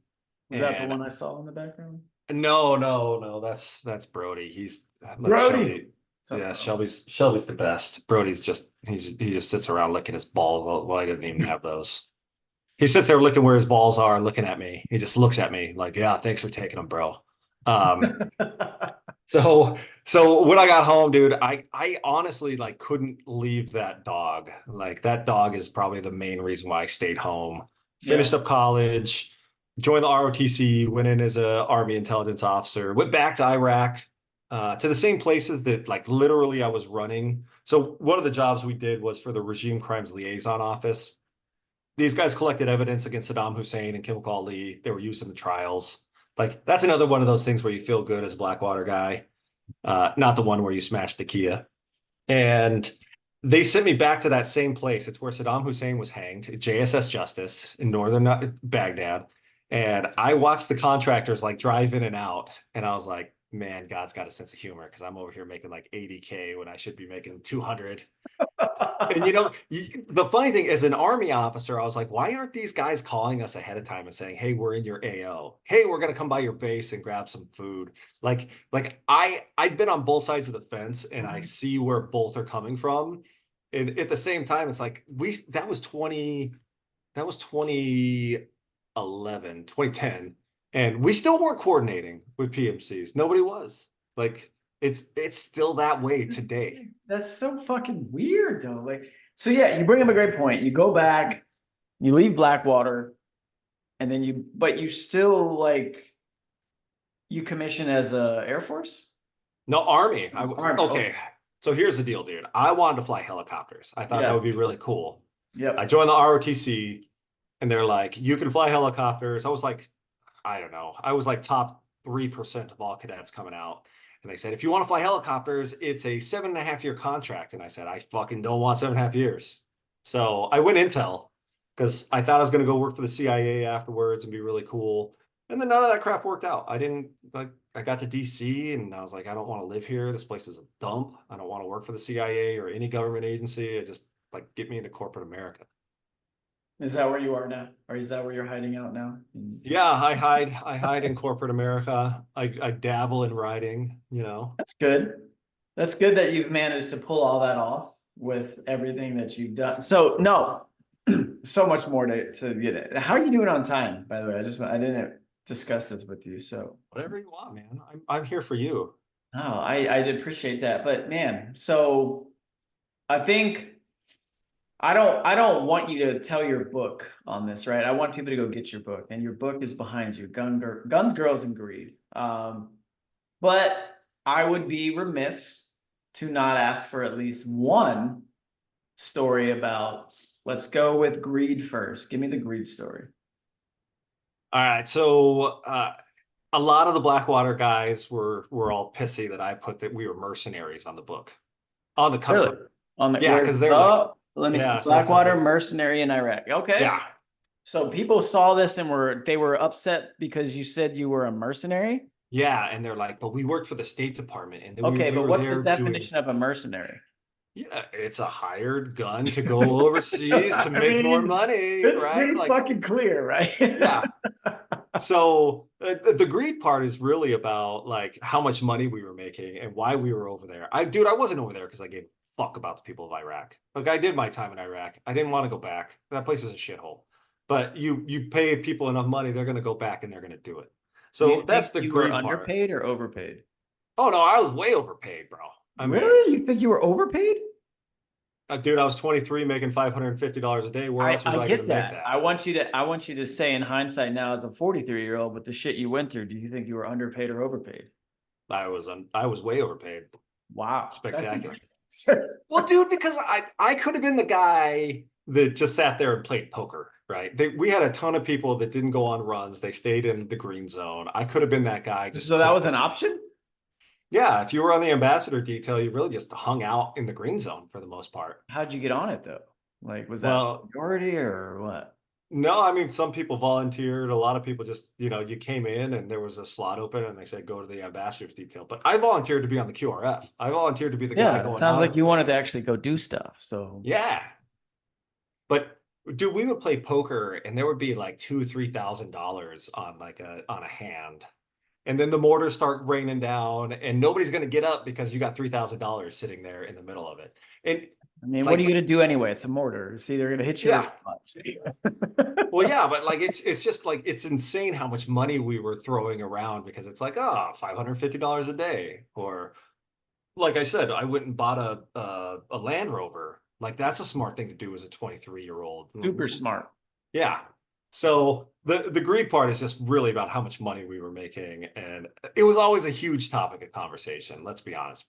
Was that the And one I saw in the background? no, no, no, that's Brody. He's like Brody. Shelby. Something Yeah, wrong. Shelby's the best. Brody's just he just sits around licking his balls. Well, I didn't even have those. He sits there looking where his balls are, looking at me. He just looks at me like, yeah, thanks for taking them, bro. Um, so when I got home, dude, I honestly like couldn't leave that dog. Like that dog is probably the main reason why I stayed home. Yeah. Finished up college, joined the ROTC, went in as a Army intelligence officer, went back to Iraq, to the same places that like literally I was running. So one of the jobs we did was for the Regime Crimes Liaison Office. These guys collected evidence against Saddam Hussein and Kim Ali. They were used in the trials. Like that's another one of those things where you feel good as a Blackwater guy, not the one where you smash the Kia. And they sent me back to that same place. It's where Saddam Hussein was hanged, JSS Justice in northern Baghdad. And I watched the contractors like drive in and out, and I was like, man, God's got a sense of humor because I'm over here making like 80K when I should be making 200. And the funny thing as an army officer, I was like, why aren't these guys calling us ahead of time and saying, hey, we're in your AO. Hey, we're gonna come by your base and grab some food. I've been on both sides of the fence and I see where both are coming from. And at the same time, it's like that was 2011, 2010. And we still weren't coordinating with PMCs. Nobody was. Like it's still that way today. That's so fucking weird though. Like, so yeah, you bring up a great point. You go back, you leave Blackwater, and then but you still like you commission as a Air Force? No, Army. Army. Okay. Okay. So here's the deal, dude. I wanted to fly helicopters. I thought that Yeah. would be really cool. I Yep. joined the ROTC and they're like, you can fly helicopters. I was like, I don't know. I was like top 3% of all cadets coming out. And they said, if you want to fly helicopters, it's a 7.5 year contract. And I said, I fucking don't want 7.5 years. So I went Intel because I thought I was going to go work for the CIA afterwards and be really cool. And then none of that crap worked out. I didn't like, I got to DC and I was like, I don't want to live here. This place is a dump. I don't want to work for the CIA or any government agency. It just like get me into corporate America. Is that where you are now? Or is that where you're hiding out now? Yeah, I hide in corporate America. I dabble in writing, That's good. That's good that you've managed to pull all that off with everything that you've done. So no, so much more to get it. How are you doing on time, by the way? I didn't discuss this with you. So whatever you want, man. I'm here for you. oh, I did appreciate that. But man, so I think I don't want you to tell your book on this, right? I want people to go get your book, and your book is behind you, Guns, Girls, and Greed. But I would be remiss to not ask for at least one story about. Let's go with greed first. Give me the greed story. All right, so a lot of the Blackwater guys were all pissy that I put that we were mercenaries on the book, on the Really? cover. On the Yeah, because where's they're like, let me yeah, so it's just Blackwater like, mercenary in Iraq. Okay. yeah, So people saw this and they were upset because you said you were a mercenary. yeah, and they're like, but we worked for the State Department, and then we Okay, we but were what's the there doing. definition of a mercenary? Yeah, it's a hired gun to go overseas to I make more mean, money, it's right? pretty Like, fucking clear, right? yeah. So the greed part is really about like how much money we were making and why we were over there. Dude, I wasn't over there because I gave a fuck about the people of Iraq. Like I did my time in Iraq. I didn't want to go back. That place is a shithole. But you pay people enough money, they're going to go back and they're going to do it. Do you So that's think the you were greed part. underpaid or overpaid? Oh no, I was way overpaid, bro. I mean, Really? You think you were overpaid? Dude, I was 23 making $550 a day. Where else was I I going get to make that. that? I want you to say in hindsight now as a 43-year-old with the shit you went through, do you think you were underpaid or overpaid? I was way overpaid. Wow. That's Spectacular. impressive. Well, dude, because I could have been the guy that just sat there and played poker, right? We had a ton of people that didn't go on runs. They stayed in the green zone. I could have been that guy just So that was an clicking. option? Yeah, if you were on the ambassador detail, you really just hung out in the green zone for the most part. How'd you get on it though? Like, was that Well, seniority or what? no, I mean, some people volunteered. A lot of people just, you came in and there was a slot open and they said, go to the ambassador's detail. But I volunteered to be on the QRF. I volunteered to be the guy Yeah, it going sounds out like every you wanted day. to actually go do stuff. So Yeah. But dude, we would play poker and there would be like two, $3,000 on on a hand. And then the mortars start raining down and nobody's gonna get up because you got $3,000 sitting there in the middle of it. And I mean, what are you like, gonna do anyway? It's a mortar. It's either gonna hit you or yeah. it's not. Well, yeah, but like it's just like it's insane how much money we were throwing around because it's like, oh, $550 a day. Or like I said, I went and bought a Land Rover. Like that's a smart thing to do as a 23-year-old. Super smart. Yeah. So the greed part is just really about how much money we were making. And it was always a huge topic of conversation, let's be honest.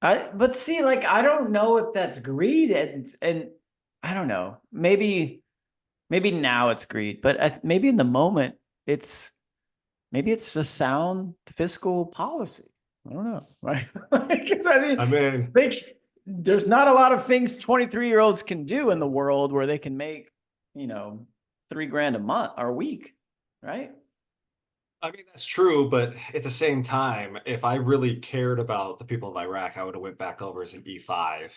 But see, like, I don't know if that's greed, and I don't know. Maybe now it's greed, but maybe in the moment it's maybe it's a sound fiscal policy. I don't know, right? Because I mean, I mean, like, there's not a lot of things 23-year-olds can do in the world where they can make, you know, $3,000 a month or a week, right? that's true, but at the same time, if I really cared about the people of Iraq, I would have went back over as an E5,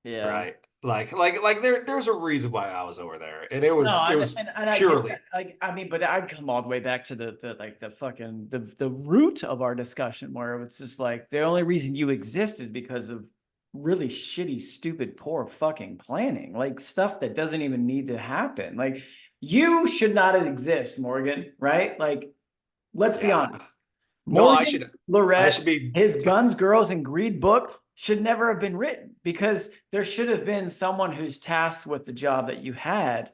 Yeah. right? Like there's a reason why I was over there, and No, it was and I get purely, that. Like, I mean, but I'd come all the way back to the like the fucking the root of our discussion, where it's just like the only reason you exist is because of really shitty, stupid, poor fucking planning, like stuff that doesn't even need to happen. Like, you should not exist, Morgan, right? Like, let's be yeah. honest. No, Morgan I should Lerette, be. his Guns, Girls, and Greed book should never have been written because there should have been someone who's tasked with the job that you had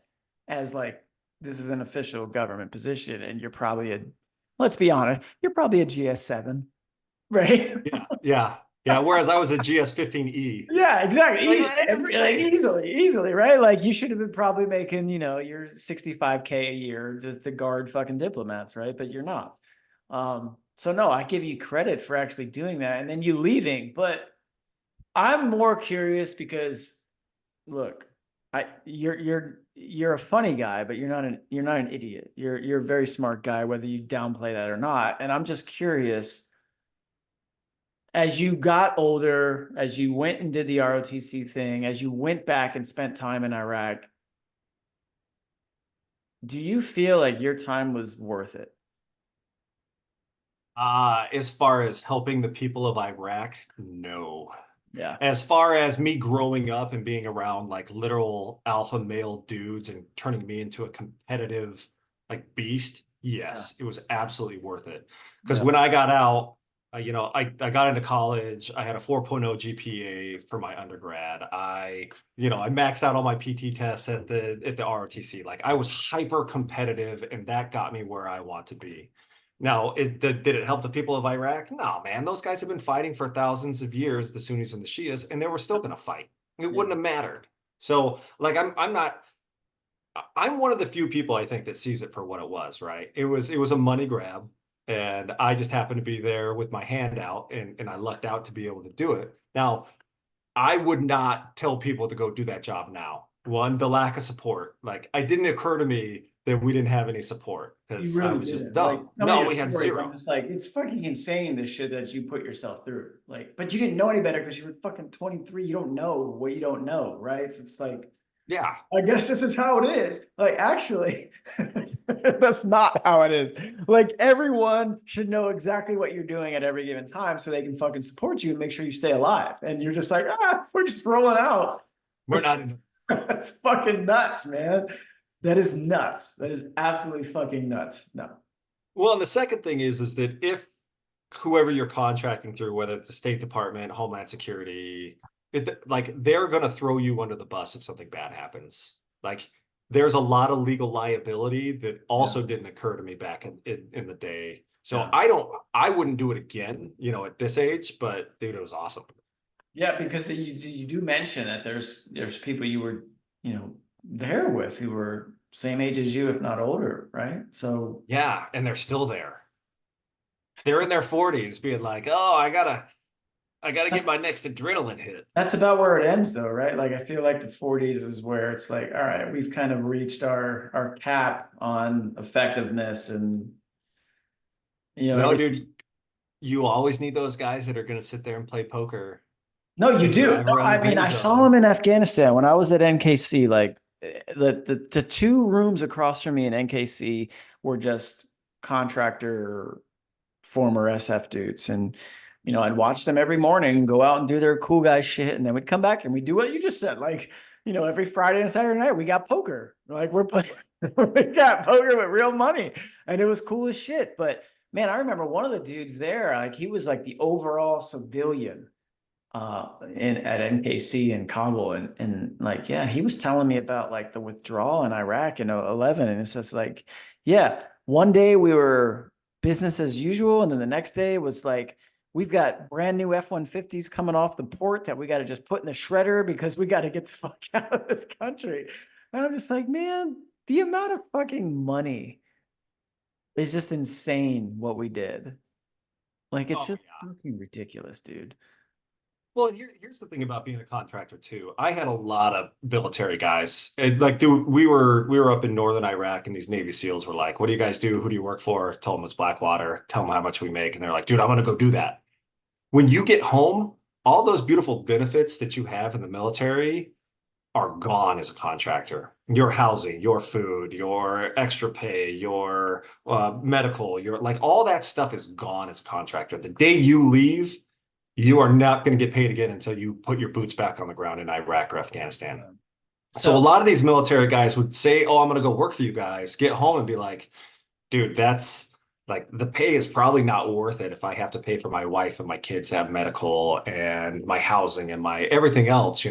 as, like, this is an official government position and you're probably let's be honest, you're probably a GS7, right? Yeah, yeah, yeah. Whereas I was a GS15E. Yeah, exactly. Like it's Like, insane. easily, right? Like, you should have been probably making, your 65K a year just to guard fucking diplomats, right? But you're not. So no, I give you credit for actually doing that and then you leaving. But I'm more curious because, look, you're a funny guy, but you're not an idiot. You're a very smart guy, whether you downplay that or not. And I'm just curious, as you got older, as you went and did the ROTC thing, as you went back and spent time in Iraq, do you feel like your time was worth it? As far as helping the people of Iraq, no. Yeah. As far as me growing up and being around like literal alpha male dudes and turning me into a competitive like beast, Yeah. yes, it was absolutely worth it. Because Yeah. when I got out, I got into college. I had a 4.0 GPA for my undergrad. I maxed out all my PT tests at the ROTC. Like I was hyper competitive, and that got me where I want to be. Now, did it help the people of Iraq? No, man. Those guys have been fighting for thousands of years, the Sunnis and the Shias, and they were still going to fight. It Yeah. wouldn't have mattered. So, like, I'm not. I'm one of the few people I think that sees it for what it was. Right? It was a money grab, and I just happened to be there with my hand out, and I lucked out to be able to do it. Now, I would not tell people to go do that job now. One, the lack of support. Like, it didn't occur to me that we didn't have any support You because I really was just didn't. Like, dumb. some of No, your we had stories, I'm zero. just like, it's fucking insane the shit that you put yourself through. Like, but you didn't know any better because you were fucking 23. You don't know what you don't know, right? So it's like, Yeah. I guess this is how it is. Like, actually, that's not how it is. Like, everyone should know exactly what you're doing at every given time so they can fucking support you and make sure you stay alive. And you're just like, we're just rolling out. We're That's, not in. that's fucking nuts, man. That is nuts. That is absolutely fucking nuts. No. Well, and the second thing is that if whoever you're contracting through, whether it's the State Department, Homeland Security, like they're gonna throw you under the bus if something bad happens. Like there's a lot of legal liability that Yeah. also didn't occur to me back in the day. So Yeah. I wouldn't do it again, at this age, but dude, it was awesome. Yeah, because you do mention that there's people you were, there with who were same age as you, if not older, right? So Yeah, and they're still there. that's They're in their 40s being like, "Oh, I gotta get my next adrenaline hit." that's about where it ends though, right? Like I feel like the 40s is where it's like, all right, we've kind of reached our cap on effectiveness and No, every dude, you always need those guys that are gonna sit there and play poker no, you and do. drive No, around the I mean, green I saw zone. him in Afghanistan when I was at NKC. Like the two rooms across from me in NKC were just contractor former SF dudes. And, I'd watch them every morning go out and do their cool guy shit. And then we'd come back and we do what you just said. Like, every Friday and Saturday night, we got poker. Like we're playing, we got poker with real money. And it was cool as shit. But man, I remember one of the dudes there, like he was like the overall civilian in at NKC in Kabul and like yeah he was telling me about like the withdrawal in Iraq in 11 and it's just like yeah one day we were business as usual and then the next day was like we've got brand new F-150s coming off the port that we got to just put in the shredder because we got to get the fuck out of this country and I'm just like man the amount of fucking money is just insane what we did like it's Oh just yeah. fucking ridiculous dude. Well, here's the thing about being a contractor too. I had a lot of military guys. And like, dude, we were up in northern Iraq, and these Navy SEALs were like, "What do you guys do? Who do you work for?" Tell them it's Blackwater. Tell them how much we make, and they're like, "Dude, I'm gonna go do that." When you get home, all those beautiful benefits that you have in the military are gone as a contractor. Your housing, your food, your extra pay, your medical, your like all that stuff is gone as a contractor. The day you leave, you are not going to get paid again until you put your boots back on the ground in Iraq or Afghanistan. So a So lot of these military guys would say, "Oh, I'm going to go work for you guys." Get home and be like, "Dude, that's like the pay is probably not worth it if I have to pay for my wife and my kids to have medical and my housing and my everything else."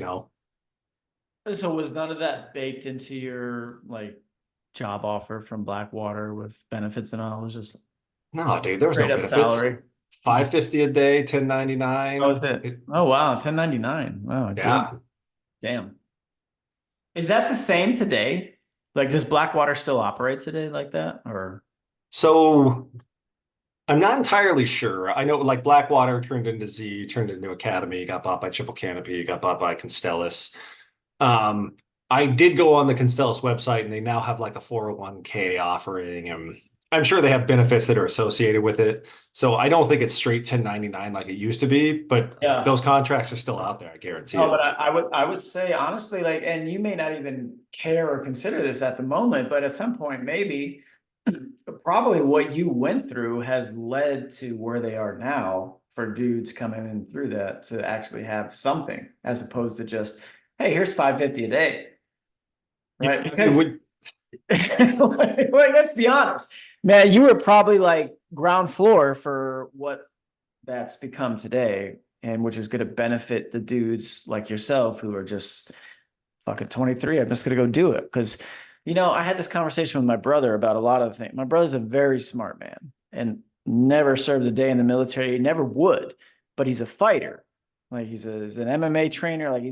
So was none of that baked into your like job offer from Blackwater with benefits and all? It was just No, dude, there was no straight up benefits. salary. It's just 550 a day, how was 1099. it? Oh wow, 1099. Wow, damn. Yeah. Damn. Is that the same today? Like does Blackwater still operate today like that? Or So I'm not entirely sure. I know like Blackwater turned into Z, turned into Academy, got bought by Triple Canopy, got bought by Constellus. Um, I did go on the Constellus website and they now have like a 401k offering, and I'm sure they have benefits that are associated with it. So I don't think it's straight 1099 like it used to be, but yeah. those contracts are still out there. I guarantee Oh, it. but I would say honestly, like, and you may not even care or consider this at the moment, but at some point, maybe probably what you went through has led to where they are now for dudes coming in through that to actually have something as opposed to just, hey, here's 550 a day, Yeah, right? and Because like, let's be honest, man, you were probably like ground floor for what that's become today, and which is going to benefit the dudes like yourself who are just fucking 23. I'm just going to go do it because, I had this conversation with my brother about a lot of things. My brother's a very smart man and never served a day in the military. He never would, but he's a fighter. Like he's an MMA trainer. Like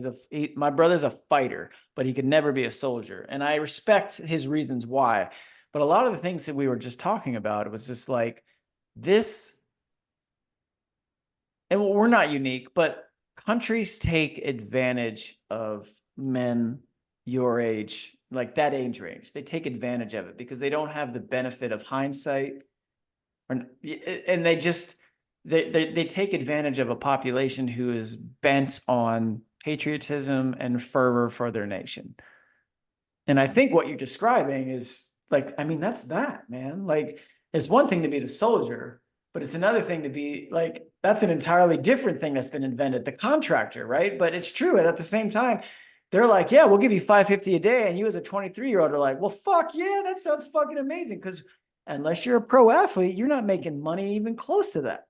my brother's a fighter, but he could never be a soldier. And I respect his reasons why. But a lot of the things that we were just talking about, it was just like this and we're not unique, but countries take advantage of men your age, like that age range. They take advantage of it because they don't have the benefit of hindsight, and they take advantage of a population who is bent on patriotism and fervor for their nation. And I think what you're describing is like, I mean, that's that, man. Like, it's one thing to be the soldier, but it's another thing to be like, that's an entirely different thing that's been invented, the contractor, right? But it's true. And at the same time, they're like, yeah, we'll give you 550 a day. And you as a 23-year-old are like, well, fuck yeah, that sounds fucking amazing. Because unless you're a pro athlete, you're not making money even close to that.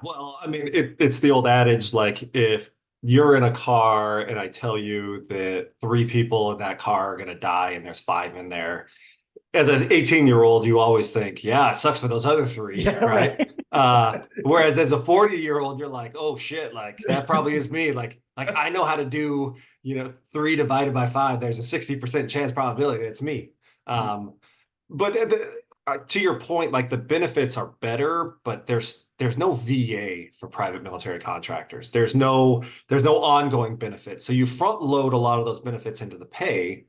well, I mean, it's the old adage like if you're in a car and I tell you that 3 people in that car are going to die and there's 5 in there. As an 18-year-old, you always think, yeah, it sucks for those other 3, Yeah, right? right. Whereas as a 40-year-old, you're like, oh shit, like that probably is me. Like I know how to do, 3 divided by 5. There's a 60% chance probability it's me. But to your point, like the benefits are better, but there's no VA for private military contractors. There's no ongoing benefit. So you front load a lot of those benefits into the pay.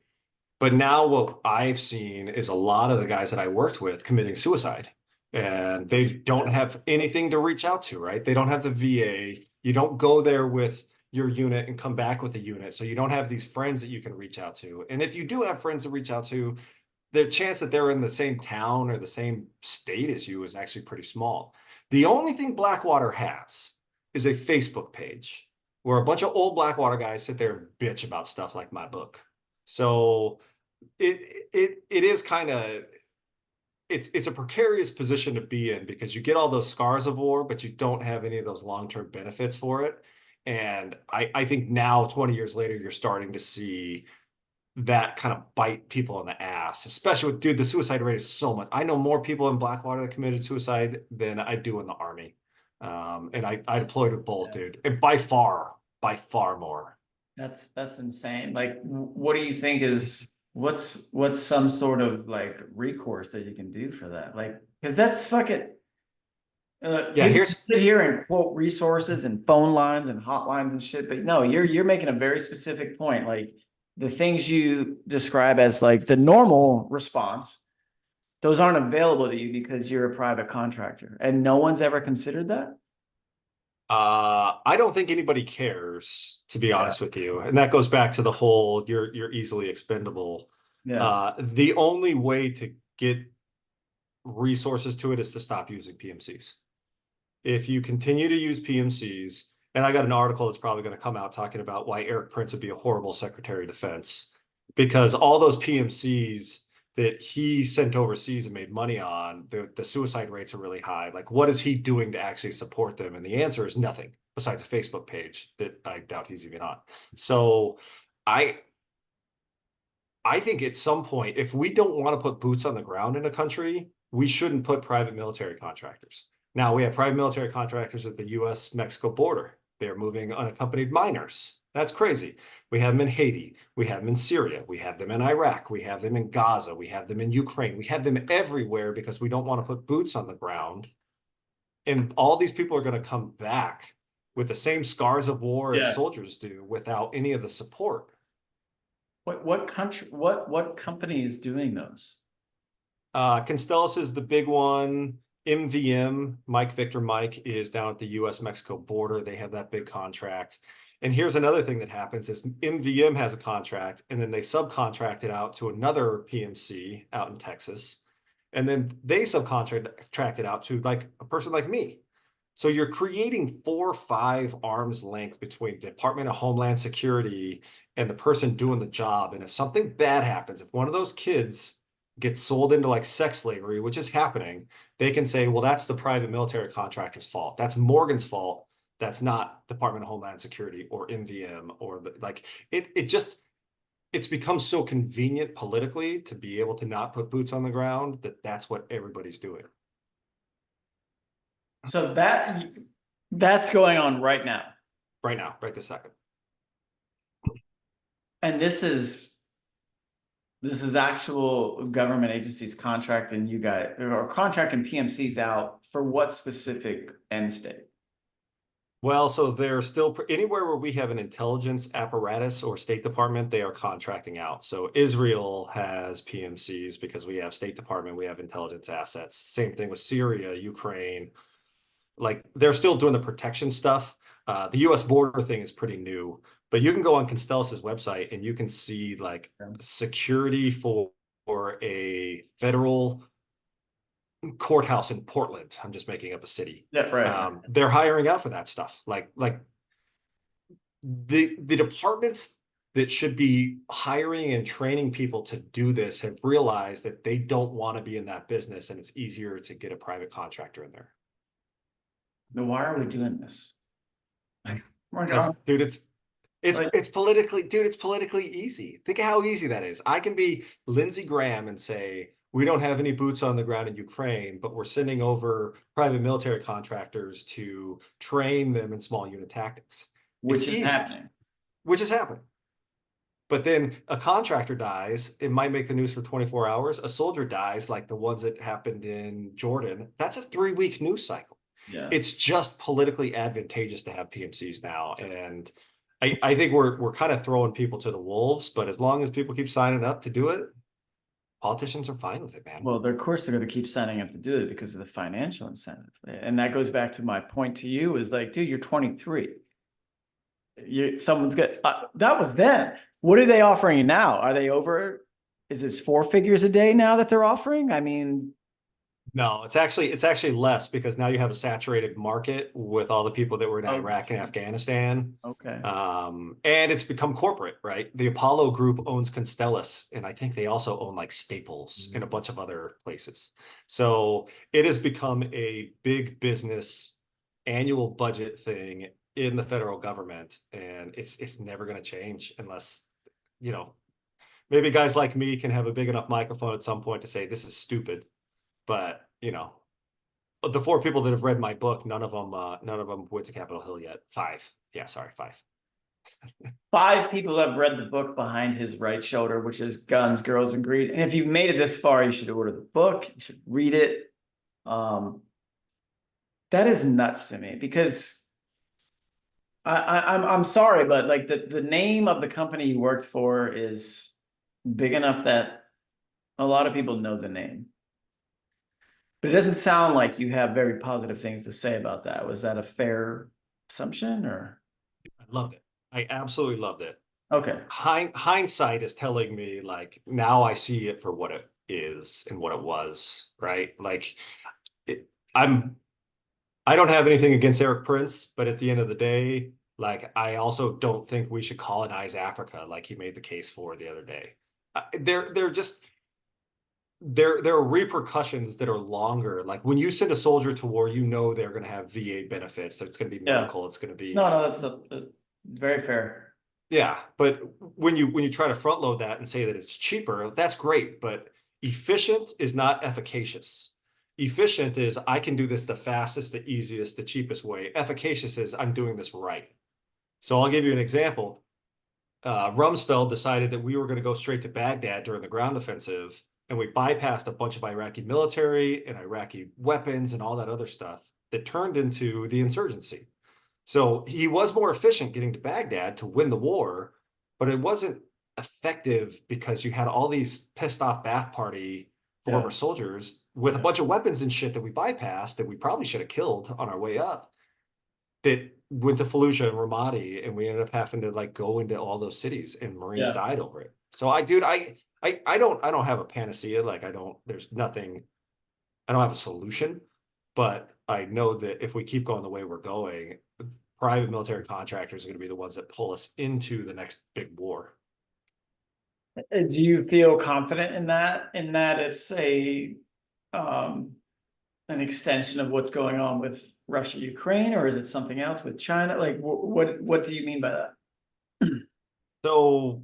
But now what I've seen is a lot of the guys that I worked with committing suicide, and they don't have anything to reach out to, right? They don't have the VA. You don't go there with your unit and come back with a unit. So you don't have these friends that you can reach out to. And if you do have friends to reach out to, the chance that they're in the same town or the same state as you is actually pretty small. The only thing Blackwater has is a Facebook page where a bunch of old Blackwater guys sit there and bitch about stuff like my book. So it is kind of it's a precarious position to be in because you get all those scars of war, but you don't have any of those long-term benefits for it. And I think now, 20 years later, you're starting to see that kind of bite people in the ass, especially with, dude, the suicide rate is so much. I know more people in Blackwater that committed suicide than I do in the Army. And I deployed with both, dude, and by far more. That's insane. Like, what do you think is what's some sort of like recourse that you can do for that? Like, because that's fucking Yeah, people here's sit here and quote resources and phone lines and hotlines and shit, but no, you're making a very specific point. Like the things you describe as like the normal response, those aren't available to you because you're a private contractor, and no one's ever considered that. I don't think anybody cares, to be Yeah, honest with you. And that goes back to the whole you're easily expendable. yeah, The only way to get resources to it is to stop using PMCs. If you continue to use PMCs, and I got an article that's probably going to come out talking about why Eric Prince would be a horrible Secretary of Defense, because all those PMCs that he sent overseas and made money on, the suicide rates are really high. Like, what is he doing to actually support them? And the answer is nothing besides a Facebook page that I doubt he's even on. So I I think at some point, if we don't want to put boots on the ground in a country, we shouldn't put private military contractors. Now, we have private military contractors at the US-Mexico border. They're moving unaccompanied minors. That's crazy. We have them in Haiti. We have them in Syria. We have them in Iraq. We have them in Gaza. We have them in Ukraine. We have them everywhere because we don't want to put boots on the ground. And all these people are going to come back with the same scars of war as yeah. soldiers do without any of the support. What country? What company is doing those? Constellus is the big one. MVM, Mike Victor Mike, is down at the US-Mexico border. They have that big contract. And here's another thing that happens is MVM has a contract, and then they subcontract it out to another PMC out in Texas. And then they subcontract it out to like a person like me. So you're creating 4 or 5 arms length between the Department of Homeland Security and the person doing the job. And if something bad happens, if one of those kids gets sold into like sex slavery, which is happening, they can say, well, that's the private military contractor's fault. That's Morgan's fault. That's not Department of Homeland Security or MVM or like it's become so convenient politically to be able to not put boots on the ground that that's what everybody's doing So that's going on right now. right now, right this second. And this is actual government agencies contracting you guys or contracting PMCs out for what specific end state? Well, so they're still anywhere where we have an intelligence apparatus or State Department, they are contracting out. So Israel has PMCs because we have State Department, we have intelligence assets. Same thing with Syria, Ukraine. Like they're still doing the protection stuff. The US border thing is pretty new, but you can go on Constellus's website and you can see like security for a federal courthouse in Portland. I'm just making up a city. Yeah, right. They're hiring out for that stuff. Like the departments that should be hiring and training people to do this have realized that they don't want to be in that business, and it's easier to get a private contractor in there. Then why are we doing this? my God. Because, dude, Like, it's politically, dude, it's politically easy. Think of how easy that is. I can be Lindsey Graham and say, we don't have any boots on the ground in Ukraine, but we're sending over private military contractors to train them in small unit tactics. It's which is easy, happening. which is happening. But then a contractor dies, it might make the news for 24 hours. A soldier dies, like the ones that happened in Jordan. That's a 3-week news cycle. Yeah. It's just politically advantageous to have PMCs now. And I think we're kind of throwing people to the wolves, but as long as people keep signing up to do it, politicians are fine with it, man. Well, of course, they're going to keep signing up to do it because of the financial incentive. And that goes back to my point to you is like, dude, you're 23. Someone's got that was then. What are they offering you now? Are they over? Is this 4 figures a day now that they're offering? I mean, No, it's actually less because now you have a saturated market with all the people that were in oh, Iraq and Afghanistan. okay. And it's become corporate, right? The Apollo Group owns Constellus, and I think they also own like Staples and a bunch of other places. So it has become a big business annual budget thing in the federal government, and it's never going to change unless, you know, maybe guys like me can have a big enough microphone at some point to say this is stupid. But you know, the 4 people that have read my book, none of them went to Capitol Hill yet. 5, yeah, sorry, 5. 5 people have read the book Behind His Right Shoulder, which is Guns, Girls, and Greed. And if you've made it this far, you should order the book. You should read it. That is nuts to me because I'm sorry, but like the name of the company you worked for is big enough that a lot of people know the name. But it doesn't sound like you have very positive things to say about that. Was that a fair assumption or? I loved it. I absolutely loved it. Okay. Hindsight is telling me like now I see it for what it is and what it was, right? Like it, I'm I don't have anything against Eric Prince, but at the end of the day, like I also don't think we should colonize Africa like he made the case for the other day. They're just there are repercussions that are longer. Like when you send a soldier to war, you know they're going to have VA benefits. So it's going to be Yeah. medical. It's going to be No, that's very fair. yeah. But when you try to front load that and say that it's cheaper, that's great. But efficient is not efficacious. Efficient is I can do this the fastest, the easiest, the cheapest way. Efficacious is I'm doing this right. So I'll give you an example. Rumsfeld decided that we were going to go straight to Baghdad during the ground offensive, and we bypassed a bunch of Iraqi military and Iraqi weapons and all that other stuff that turned into the insurgency. So he was more efficient getting to Baghdad to win the war, but it wasn't effective because you had all these pissed off Ba'ath Party former soldiers with a bunch of weapons and shit that we bypassed that we probably should have killed on our way up that went to Fallujah and Ramadi, and we ended up having to like go into all those cities, and Marines died over it. So I don't have a panacea. Like there's nothing, I don't have a solution, but I know that if we keep going the way we're going, private military contractors are going to be the ones that pull us into the next big war. Do you feel confident in that? In that it's an extension of what's going on with Russia, Ukraine, or is it something else with China? Like, what do you mean by that? So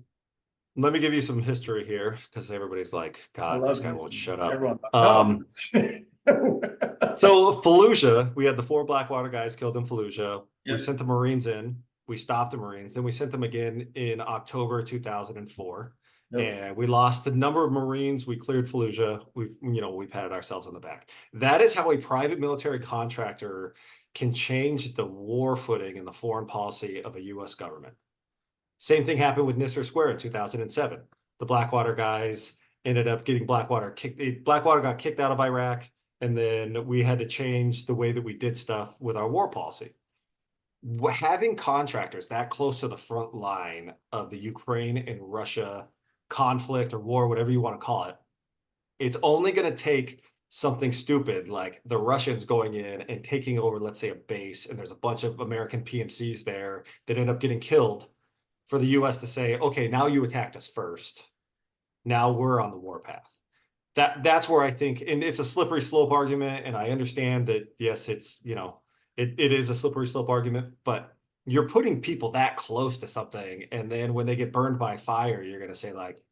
let me give you some history here because everybody's like, God, this guy won't shut up. So Fallujah, we had the 4 Blackwater guys killed in Fallujah. We sent the Marines in. We stopped the Marines. Then we sent them again in October 2004. And we lost the number of Marines. We cleared Fallujah. We patted ourselves on the back. That is how a private military contractor can change the war footing in the foreign policy of a U.S. government. Same thing happened with Nister Square in 2007. The Blackwater guys ended up getting Blackwater got kicked out of Iraq, and then we had to change the way that we did stuff with our war policy. Having contractors that close to the front line of the Ukraine and Russia conflict or war, whatever you want to call it, it's only going to take something stupid like the Russians going in and taking over, let's say, a base, and there's a bunch of American PMCs there that end up getting killed, for the US to say, okay, now you attacked us first. Now we're on the war path. That's where I think, and it's a slippery slope argument, and I understand that, yes, it's, it is a slippery slope argument, but you're putting people that close to something, and then when they get burned by fire, you're gonna say like,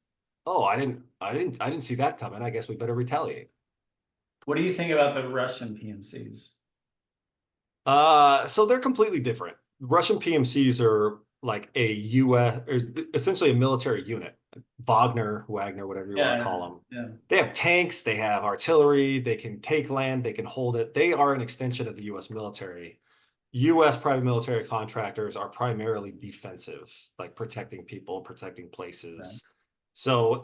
"Oh, I didn't see that coming. I guess we better retaliate." What do you think about the Russian PMCs? So they're completely different. Russian PMCs are like a US, or essentially a military unit. Wagner, whatever you want to Yeah, call them. yeah. They have tanks, they have artillery, they can take land, they can hold it. They are an extension of the US military. US private military contractors are primarily defensive, like protecting people, protecting Yeah. places. So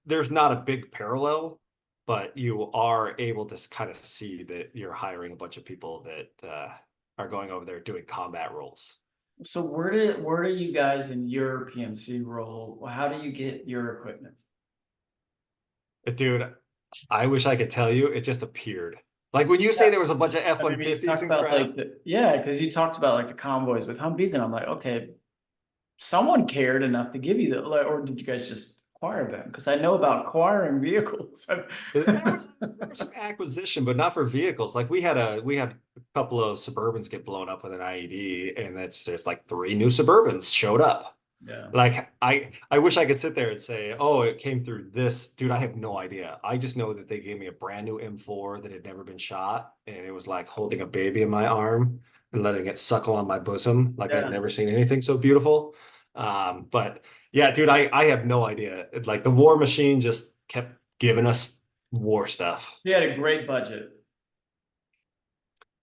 there's not a big parallel, but you are able to kind of see that you're hiring a bunch of people that are going over there doing combat roles. So where do you guys in your PMC role? How do you get your equipment? Dude, I wish I could tell you, it just appeared. Like when you say Yeah, there was a bunch of I mean, you F-150s talk and about crap. like yeah, because you talked about like the convoys with Humvees, and I'm like, okay, someone cared enough to give you the, like, or did you guys just acquire them? Because I know about acquiring vehicles. There was some acquisition, but not for vehicles. Like we had a couple of Suburbans get blown up with an IED, and that's just like three new Suburbans showed up. Yeah, Like I wish I could sit there and say, oh, it came through this. Dude, I have no idea. I just know that they gave me a brand new M4 that had never been shot, and it was like holding a baby in my arm and letting it suckle on my bosom. Like I'd yeah. never seen anything so beautiful. But yeah, dude, I have no idea. Like the war machine just kept giving us war stuff. You had a great budget.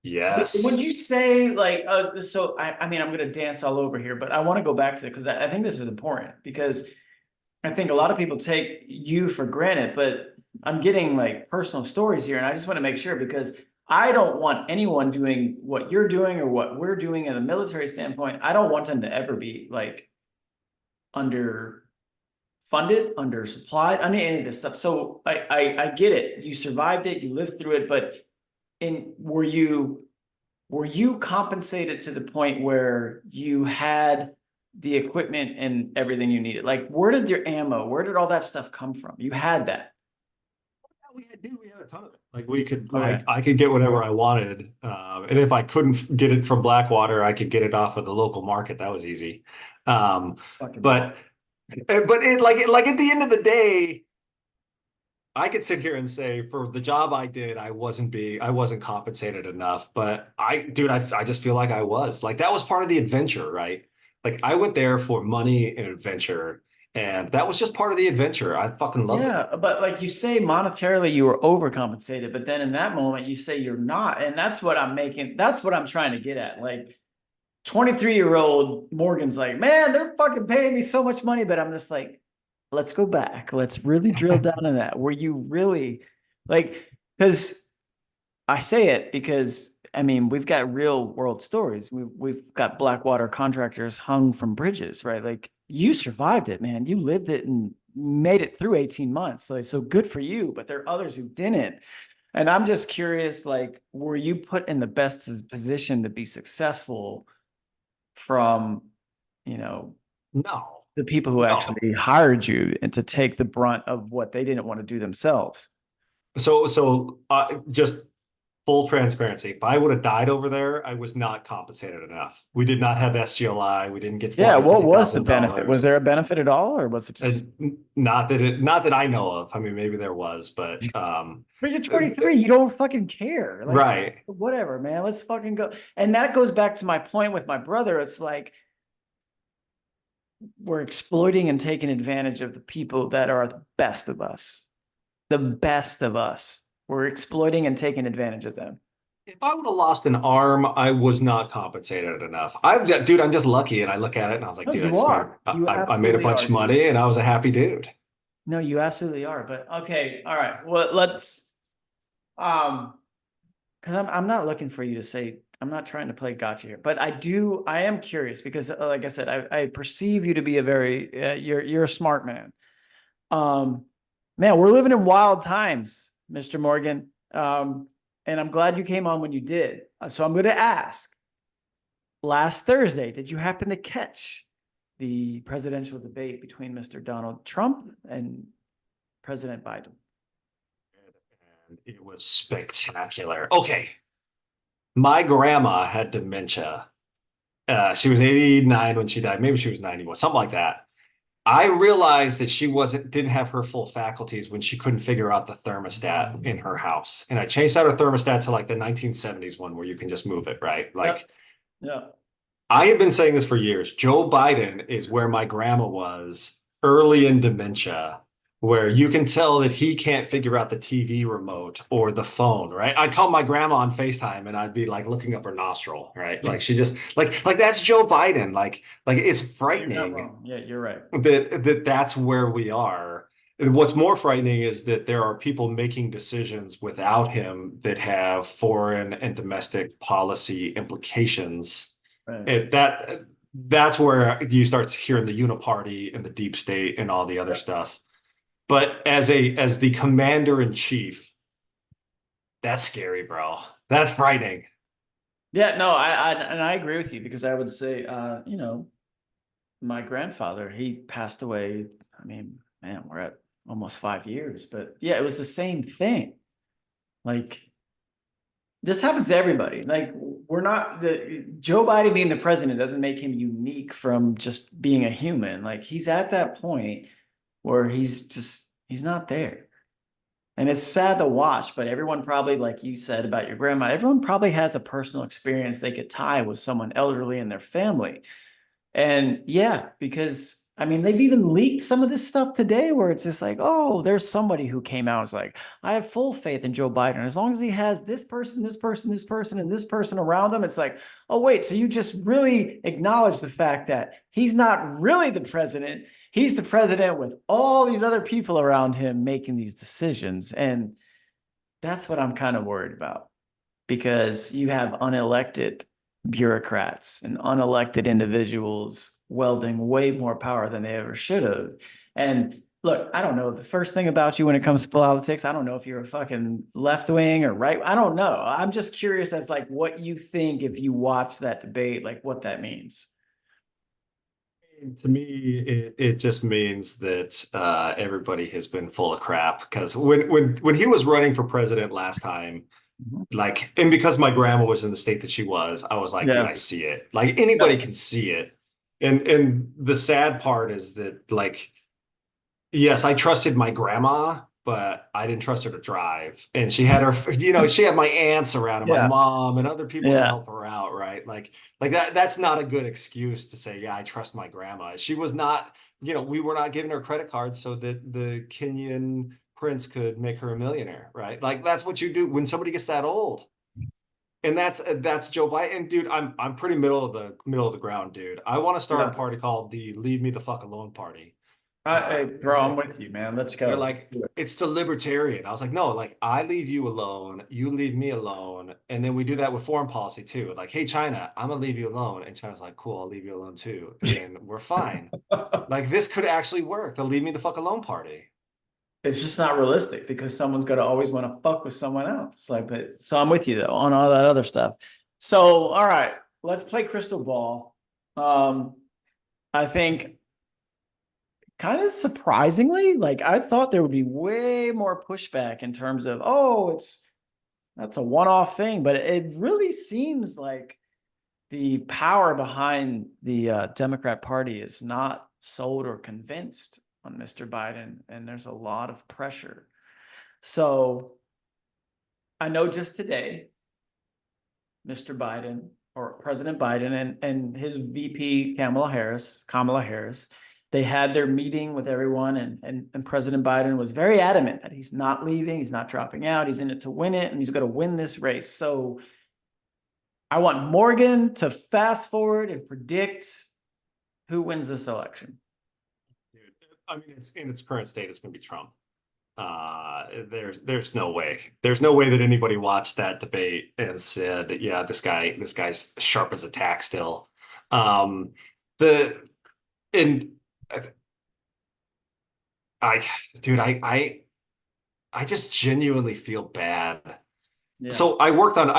Would Yes. you say like so I mean I'm gonna dance all over here, but I want to go back to it because I think this is important because I think a lot of people take you for granted, but I'm getting like personal stories here, and I just want to make sure because I don't want anyone doing what you're doing or what we're doing in a military standpoint. I don't want them to ever be like under funded, undersupplied, I mean any of this stuff. So I get it. You survived it, you lived through it, but in were you compensated to the point where you had the equipment and everything you needed? Like, where did your ammo, where did all that stuff come from? You had that. We had a ton of it. Like we could, Okay. I could get whatever I wanted, and if I couldn't get it from Blackwater, I could get it off of the local market. That was easy. Um, Fucking but like at the end of the day, I could sit here and say for the job I did, I wasn't compensated enough. But I just feel like I was. Like that was part of the adventure, right? Like I went there for money and adventure, and that was just part of the adventure. I fucking loved it. yeah, but like you say, monetarily you were overcompensated, but then in that moment you say you're not, and that's what I'm making. That's what I'm trying to get at. Like 23-year-old Morgan's like, man, they're fucking paying me so much money, but I'm just like, let's go back. Let's really drill down on that. Were you really like, because I say it because I mean we've got real world stories. We've got Blackwater contractors hung from bridges, right? Like you survived it, man. You lived it and made it through 18 months. Like so good for you, but there are others who didn't. And I'm just curious, like, were you put in the best position to be successful from, you know, No, the people who no. actually hired you and to take the brunt of what they didn't want to do themselves? So just full transparency. If I would have died over there, I was not compensated enough. We did not have SGLI. We didn't get four Yeah, hundred what fifty was the thousand benefit? Was dollars. there a benefit at all, or was it just? Not that I know of. I mean, maybe there was, but But you're uh, 23, you don't fucking care. Like, right. whatever, man. Let's fucking go. And that goes back to my point with my brother. It's like we're exploiting and taking advantage of the people that are the best of us. The best of us. We're exploiting and taking advantage of them. If I would have lost an arm, I was not compensated enough. Dude, I'm just lucky. And I look at it and I was like, No, dude, I you just made, are. You I made a absolutely bunch are, of dude. money and I was a happy dude. No, you absolutely are. But okay, all right. Well, let's because I'm not looking for you to say I'm not trying to play gotcha here, but I am curious because like I said, I perceive you to be a very you're a smart man. Um, man, we're living in wild times, Mr. Morgan. And I'm glad you came on when you did. So I'm going to ask. Last Thursday, did you happen to catch the presidential debate between Mr. Donald Trump and President Biden? And it was spectacular. Okay. My grandma had dementia She was 89 when she died. Maybe she was 91, something like that. I realized that she didn't have her full faculties when she couldn't figure out the thermostat in her house. And I changed out her thermostat to like the 1970s one where you can just move it, right? Yep. Like Yeah. I have been saying this for years. Joe Biden is where my grandma was early in dementia, where you can tell that he can't figure out the TV remote or the phone, right? I'd call my grandma on FaceTime and I'd be like looking up her nostril, right? Like she just like that's Joe Biden. Like it's You're not frightening wrong. Yeah, you're right. that's where we are. And what's more frightening is that there are people making decisions without him that have foreign and domestic policy implications. Right. That's where you start hearing the uniparty and the deep state and all the other Yep. stuff. But as the commander in chief, that's scary, bro. That's frightening. Yeah, no, and I agree with you because I would say, my grandfather, he passed away. I mean, man, we're at almost 5 years, but yeah, it was the same thing. Like this happens to everybody. Like we're not the Joe Biden being the president doesn't make him unique from just being a human. Like he's at that point where he's not there. And it's sad to watch, but everyone probably, like you said about your grandma, everyone probably has a personal experience they could tie with someone elderly in their family. And yeah, because I mean, they've even leaked some of this stuff today where it's just like, oh, there's somebody who came out and was like, I have full faith in Joe Biden. As long as he has this person, this person, this person, and this person around him, it's like, oh, wait, so you just really acknowledge the fact that he's not really the president. He's the president with all these other people around him making these decisions. And that's what I'm kind of worried about because you have unelected bureaucrats and unelected individuals wielding way more power than they ever should have. And look, I don't know the first thing about you when it comes to politics. I don't know if you're a fucking left wing or right. I don't know. I'm just curious as like what you think if you watch that debate, like what that means. To me, it just means that everybody has been full of crap. Because when he was running for president last time, Mhm. like, and because my grandma was in the state that she was, I was like, dude, Yeah. I see it. Like anybody can see it. And the sad part is that, like, yes, I trusted my grandma, but I didn't trust her to drive. And she had her, she had my aunts around and my Yeah. mom and other people to Yeah. help her out, right? Like that's not a good excuse to say, yeah, I trust my grandma. She was not, we were not giving her credit cards so that the Kenyan prince could make her a millionaire, right? Like that's what you do when somebody gets that old. And that's Joe Biden. And dude, I'm pretty middle of the ground, dude. I want to start a Yeah. party called the Leave Me the Fuck Alone Party. Hey, bro, I'm with you, man. Let's They're go. like, it's the libertarian. I was like, no, like I leave you alone, you leave me alone. And then we do that with foreign policy too. Like, hey, China, I'm gonna leave you alone. And China's like, cool, I'll leave you alone too. And we're fine. Like this could actually work. The leave me the fuck alone party. It's just not realistic because someone's going to always want to fuck with someone else. Like, but so I'm with you though on all that other stuff. So, all right, let's play crystal ball. Um, I think kind of surprisingly, like I thought there would be way more pushback in terms of, oh, that's a one-off thing, but it really seems like the power behind the Democrat Party is not sold or convinced on Mr. Biden, and there's a lot of pressure. So I know just today, Mr. Biden or President Biden and his VP Kamala Harris, they had their meeting with everyone, and President Biden was very adamant that he's not leaving, he's not dropping out, he's in it to win it, and he's going to win this race. So I want Morgan to fast forward and predict who wins this election. Dude, I mean, it's in its current state, it's gonna be Trump. There's no way. There's no way that anybody watched that debate and said, yeah, this guy's sharp as a tack still. The and I, dude, I just genuinely feel bad. Yeah. So I worked on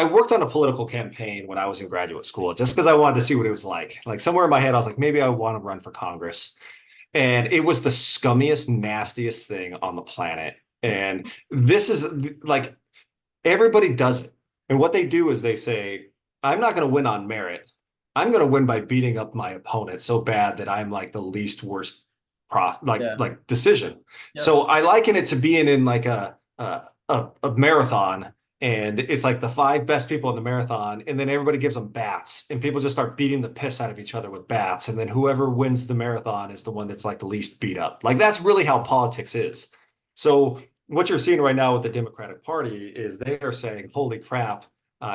a political campaign when I was in graduate school, just because I wanted to see what it was like. Like somewhere in my head, I was like, maybe I want to run for Congress. And it was the scummiest, nastiest thing on the planet. And this is like everybody does it. And what they do is they say, I'm not going to win on merit. I'm gonna win by beating up my opponent so bad that I'm like the least worst Yeah. like decision. Yep. So I liken it to being in like a marathon, and it's like the five best people in the marathon, and then everybody gives them bats, and people just start beating the piss out of each other with bats, and then whoever wins the marathon is the one that's like the least beat up. Like that's really how politics is. So what you're seeing right now with the Democratic Party is they are saying, "Holy crap,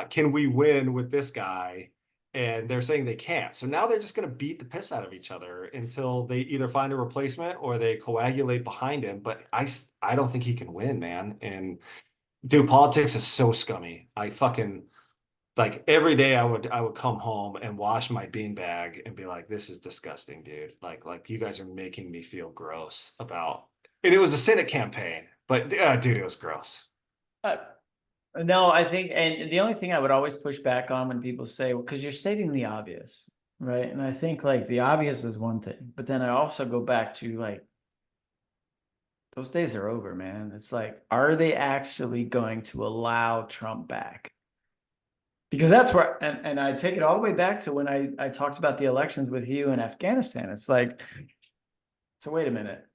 can we win with this guy?" And they're saying they can't. So now they're just going to beat the piss out of each other until they either find a replacement or they coagulate behind him. But I don't think he can win, man. And dude, politics is so scummy. I fucking like every day I would come home and wash my beanbag and be like, this is disgusting, dude. Like you guys are making me feel gross about. And it was a Senate campaign, but dude, it was gross. Uh, no, I think, and the only thing I would always push back on when people say, well, because you're stating the obvious, right? And I think like the obvious is one thing, but then I also go back to like, those days are over, man. It's like, are they actually going to allow Trump back? Because that's where, and I take it all the way back to when I talked about the elections with you in Afghanistan. It's like, so wait a minute.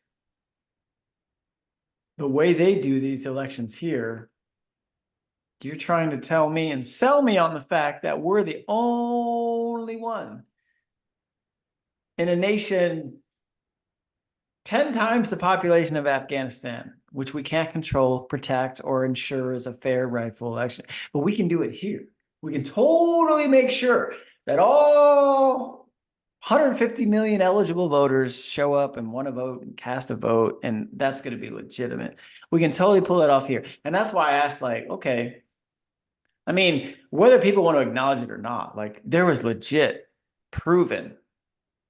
The way they do these elections here, you're trying to tell me and sell me on the fact that we're the only one in a nation 10 times the population of Afghanistan, which we can't control, protect, or ensure is a fair, rightful election. But we can do it here. We can totally make sure that all 150 million eligible voters show up and want to vote and cast a vote, and that's going to be legitimate. We can totally pull that off here. And that's why I asked, like, okay, I mean, whether people want to acknowledge it or not, like, there was legit proven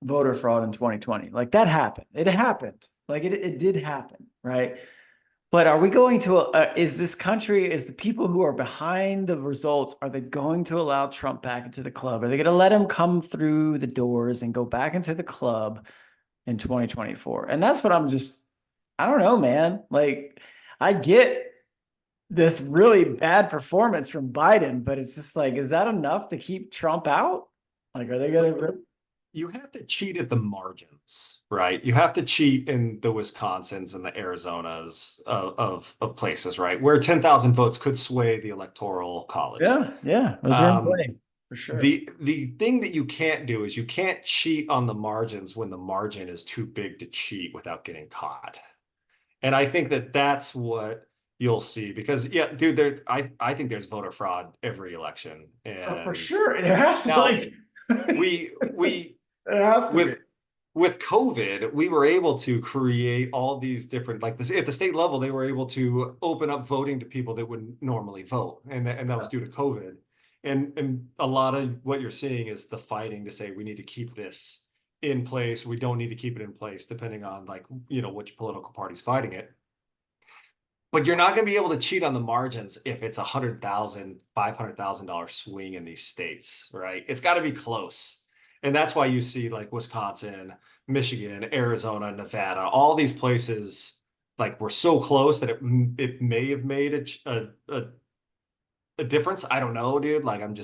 voter fraud in 2020. Like that happened. It happened. Like it did happen, right? But are we going to, is this country, is the people who are behind the results, are they going to allow Trump back into the club? Are they going to let him come through the doors and go back into the club in 2024? And that's what I'm just, I don't know, man. Like I get this really bad performance from Biden, but it's just like, is that enough to keep Trump out? Like, are they going to, You have to cheat at the margins, right? You have to cheat in the Wisconsins and the Arizonas of places, right? Where 10,000 votes could sway the electoral college. yeah, those are in Um, play for sure. the thing that you can't do is you can't cheat on the margins when the margin is too big to cheat without getting caught. And I think that that's what you'll see because yeah, dude, I think there's voter fraud every election. Oh, for And sure. It has to now like we it's just, we it has to be. with with COVID, we were able to create all these different, like this at the state level, they were able to open up voting to people that wouldn't normally vote, and that was due to COVID. And a lot of what you're seeing is the fighting to say we need to keep this in place. We don't need to keep it in place, depending on like which political party's fighting it. But you're not going to be able to cheat on the margins if it's $100,000, $500,000 swing in these states, right? It's got to be close. And that's why you see like Wisconsin, Michigan, Arizona, Nevada, all these places like were so close that it may have made a difference. I don't know, dude. Like I'm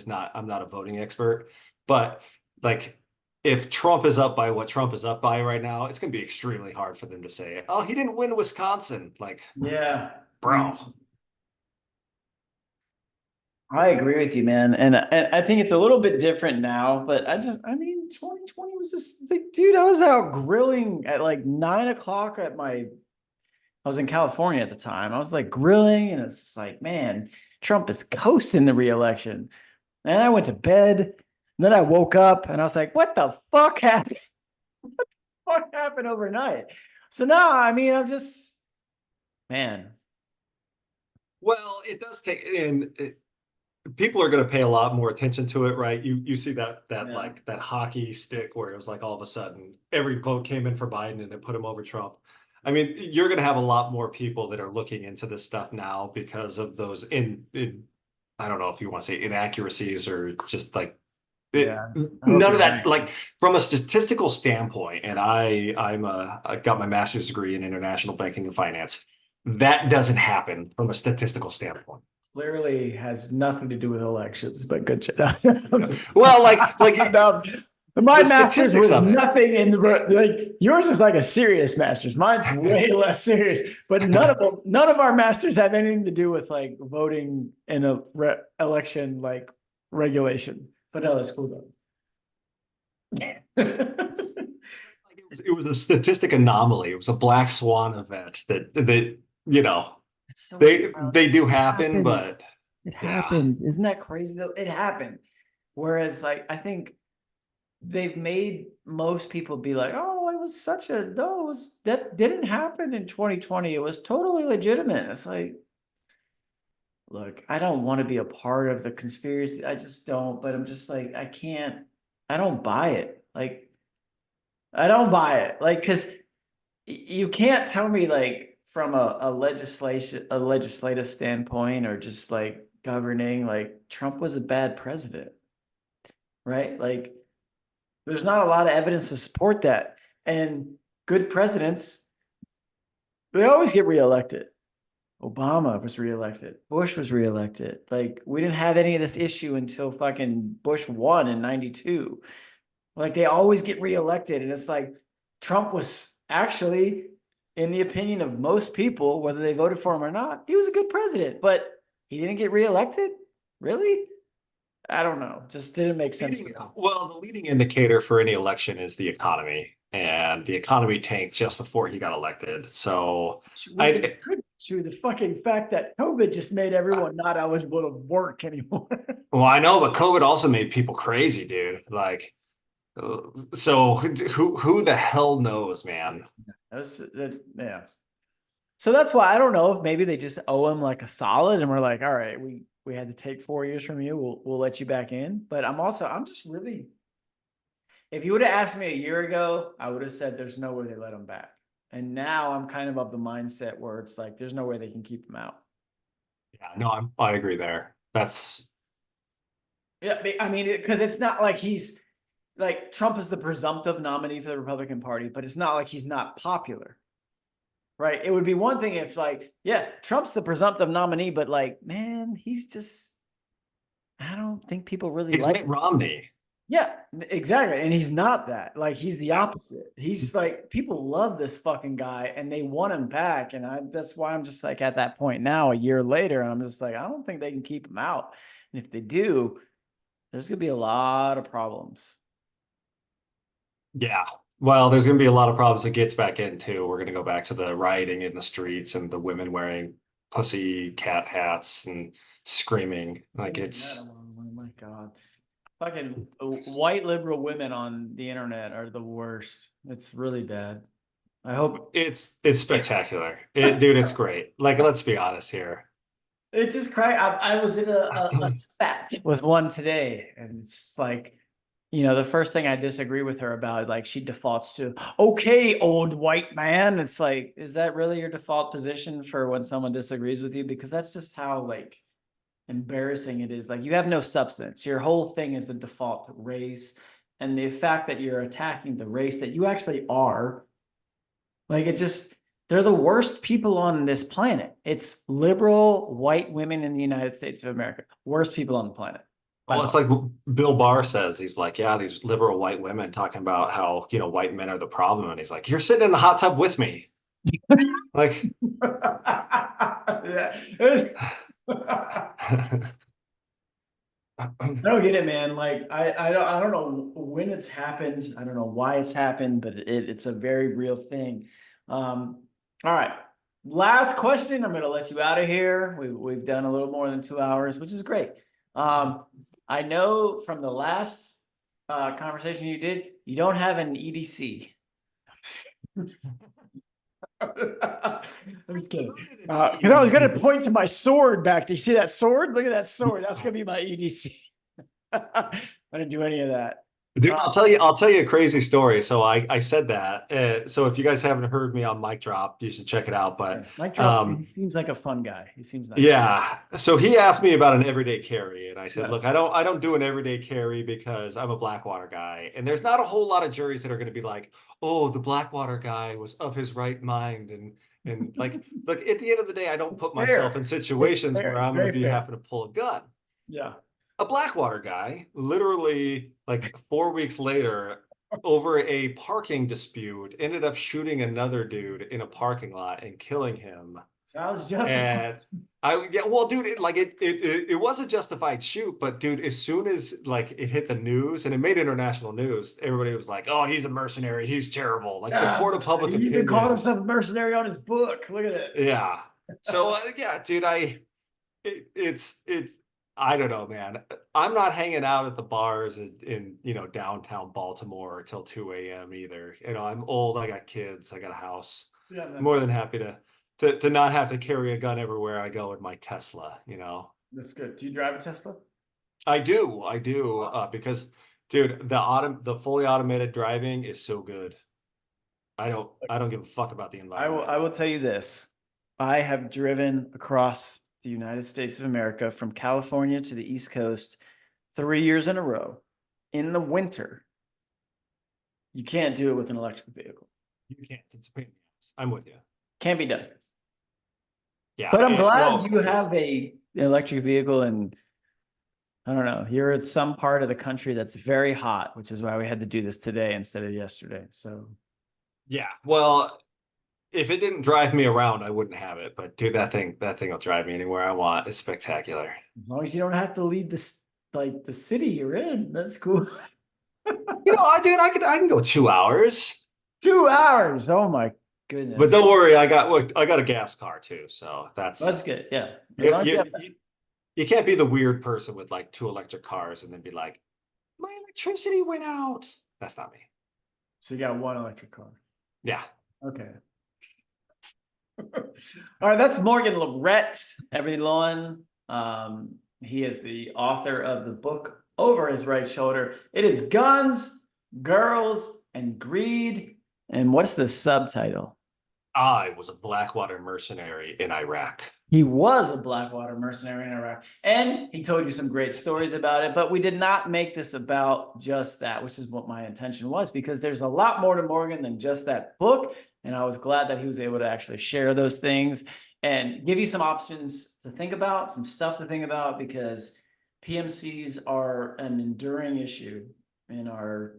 not a voting expert, but like if Trump is up by what Trump is up by right now, it's going to be extremely hard for them to say, "Oh, he didn't win Wisconsin." Like, Yeah. bro. I agree with you, man. And I think it's a little bit different now, but I mean, 2020 was just like, dude, I was out grilling at like 9 o'clock I was in California at the time. I was like grilling, and it's just like, man, Trump is coasting the reelection. And I went to bed, and then I woke up and I was like, what the fuck happened? What happened overnight? So now, I mean, I'm just, man, Well, it does take, and people are going to pay a lot more attention to it, right? You see that yeah. like that hockey stick where it was like all of a sudden every vote came in for Biden and it put him over Trump. I mean, you're going to have a lot more people that are looking into this stuff now because of those in I don't know if you want to say inaccuracies or just like it, Yeah. I hope none of you're that right. like from a statistical standpoint. And I got my master's degree in international banking and finance. That doesn't happen from a statistical standpoint. Clearly has nothing to do with elections, but good shit. Well, like No, my the master's statistics was of it. nothing in like yours is like a serious master's. Mine's way less serious, but none of our masters have anything to do with like voting in a election like regulation. But no, that's cool though. It was a statistic anomaly. It was a black swan event that you know It's so wild. they do It happen, happened. but It yeah. happened. Isn't that crazy though? It happened. Whereas like I think they've made most people be like, oh, it was such a no, it was that didn't happen in 2020. It was totally legitimate. It's like, look, I don't want to be a part of the conspiracy. I just don't, but I'm just like, I can't, I don't buy it. Like, I don't buy it. Like, because you can't tell me like from a legislative standpoint or just like governing, like Trump was a bad president, right? Like there's not a lot of evidence to support that. And good presidents, they always get reelected. Obama was reelected. Bush was reelected. Like we didn't have any of this issue until fucking Bush won in 92. Like they always get reelected. And it's like Trump was actually, in the opinion of most people, whether they voted for him or not, he was a good president, but he didn't get reelected. Really? I don't know. Just didn't make sense to me. Well, the leading indicator for any election is the economy, and the economy tanked just before he got elected. So We can I, attribute to the fucking fact that COVID just made everyone not eligible to work anymore. well, I know, but COVID also made people crazy, dude. Like, so who the hell knows, man? Yeah. So that's why I don't know if maybe they just owe him like a solid, and we're like, all right, we had to take 4 years from you. We'll let you back in. But I'm just really. If you would have asked me a year ago, I would have said there's no way they let him back. And now I'm kind of the mindset where it's like there's no way they can keep him out. Yeah, no, I agree there. That's Yeah, I mean, because it's not like he's like Trump is the presumptive nominee for the Republican Party, but it's not like he's not popular, right? It would be one thing if, like, yeah, Trump's the presumptive nominee, but like, man, he's just, I don't think people really it's like Mitt him. Romney. Yeah, exactly. And he's not that. Like, he's the opposite. He's like, people love this fucking guy and they want him back. And that's why I'm just like at that point now, a year later, I'm just like, I don't think they can keep him out. And if they do, there's going to be a lot of problems. Yeah. Well, there's going to be a lot of problems it gets back into. We're going to go back to the rioting in the streets and the women wearing pussy cat hats and screaming. Like Leave that it's alone. Oh my God. Fucking white liberal women on the internet are the worst. It's really bad. I hope it's spectacular. Dude, it's great. Like, let's be honest here. it just cry. I was in a spat with one today, and it's like, the first thing I disagree with her about, like she defaults to, okay, old white man. It's like, is that really your default position for when someone disagrees with you? Because that's just how like embarrassing it is. Like you have no substance. Your whole thing is the default race. And the fact that you're attacking the race that you actually are, like it just, they're the worst people on this planet. It's liberal white women in the United States of America. Worst people on the planet. By Well, it's far. like Bill Barr says. He's like, yeah, these liberal white women talking about how, white men are the problem. And he's like, you're sitting in the hot tub with me. Like, Yeah. I don't get it, man. Like I don't know when it's happened. I don't know why it's happened, but it's a very real thing. All right. Last question. I'm gonna let you out of here. We've done a little more than 2 hours, which is great. I know from the last conversation you did, you don't have an EDC. I'm just kidding. Because I was gonna point to my sword back. Do you see that sword? Look at that sword. That's gonna be my EDC. I didn't do any of that. Dude, I'll tell you a crazy story. So I said that. So if you guys haven't heard me on Mic Drop, you should check it out. But Mike Drops, he seems like a fun guy. He seems nice. yeah, so he asked me about an everyday carry, and I said, Yeah. look, I don't do an everyday carry because I'm a Blackwater guy, and there's not a whole lot of juries that are going to be like, oh, the Blackwater guy was of his right mind, And like, look, at the end of the day, I don't put myself Fair. in It's situations fair. where It's I'm going to very be fair. having to pull a gun. Yeah. A Blackwater guy, literally like 4 weeks later, over a parking dispute, ended up shooting another dude in a parking lot and killing him. Sounds justified. And yeah, well, dude, it was a justified shoot, but dude, as soon as like it hit the news and it made international news, everybody was like, "Oh, he's a mercenary. He's terrible." Like the Yeah, court of public he even called opinion. himself a mercenary on his book. Look at it. Yeah. So yeah, dude, it's I don't know, man. I'm not hanging out at the bars in downtown Baltimore till 2 a.m. either. I'm old. I got kids. I got a house. Yeah, man. More than happy to not have to carry a gun everywhere I go in my Tesla. That's good. Do you drive a Tesla? I do, because dude, the fully automated driving is so good. I don't give a fuck about the environment. I will tell you this. I have driven across the United States of America from California to the East Coast 3 years in a row in the winter. You can't do it with an electric vehicle. You can't. It's a pain in the ass. I'm with you. Can't be done. Yeah. But I'm glad Well, you have an electric vehicle, and I don't know, you're at some part of the country that's very hot, which is why we had to do this today instead of yesterday. So yeah. Well, if it didn't drive me around, I wouldn't have it. But dude, that thing will drive me anywhere I want. It's spectacular. as long as you don't have to leave this like the city you're in, that's cool. Dude, I can go 2 hours. 2 hours. Oh my But goodness. don't worry, I got a gas car too, so That's good. Yeah. As you, long as you you, have you, you can't be the weird person with like two electric cars and then be like, my electricity went out. That's not me. So you got one electric car. Yeah. Okay. All right, that's Morgan Lerette, everyone. He is the author of the book Over His Right Shoulder. It is Guns, Girls, and Greed. And what's the subtitle? I was a Blackwater mercenary in Iraq. He was a Blackwater mercenary in Iraq, and he told you some great stories about it, but we did not make this about just that, which is what my intention was, because there's a lot more to Morgan than just that book. And I was glad that he was able to actually share those things and give you some options to think about, some stuff to think about, because PMCs are an enduring issue in our,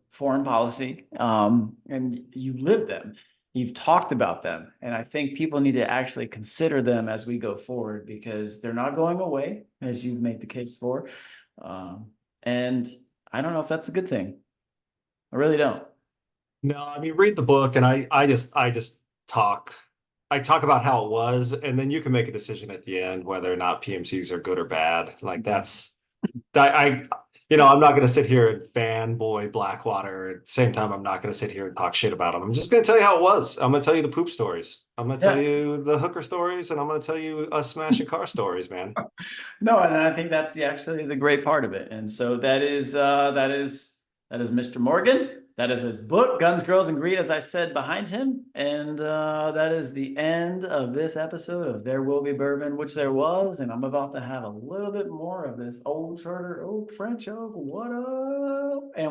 foreign policy. And you live them. You've talked about them, and I think people need to actually consider them as we go forward, because they're not going away, as you've made the case for. And I don't know if that's a good thing. I really don't. No, I mean, read the book, and I just talk. I talk about how it was, and then you can make a decision at the end whether or not PMCs are good or bad. Like that's that I'm not going to sit here and fanboy Blackwater. At the same time, I'm not going to sit here and talk shit about them. I'm just going to tell you how it was. I'm going to tell you the poop stories. I'm going to tell Yeah. you the hooker stories, and I'm going to tell you us smashing car stories, man. No, and I think that's actually the great part of it. And so that is Mr. Morgan. That is his book, Guns, Girls, and Greed, as I said behind him. And that is the end of this episode of There Will Be Bourbon, which there was. And I'm about to have a little bit more of this old charter oak, French oak. What up? And we're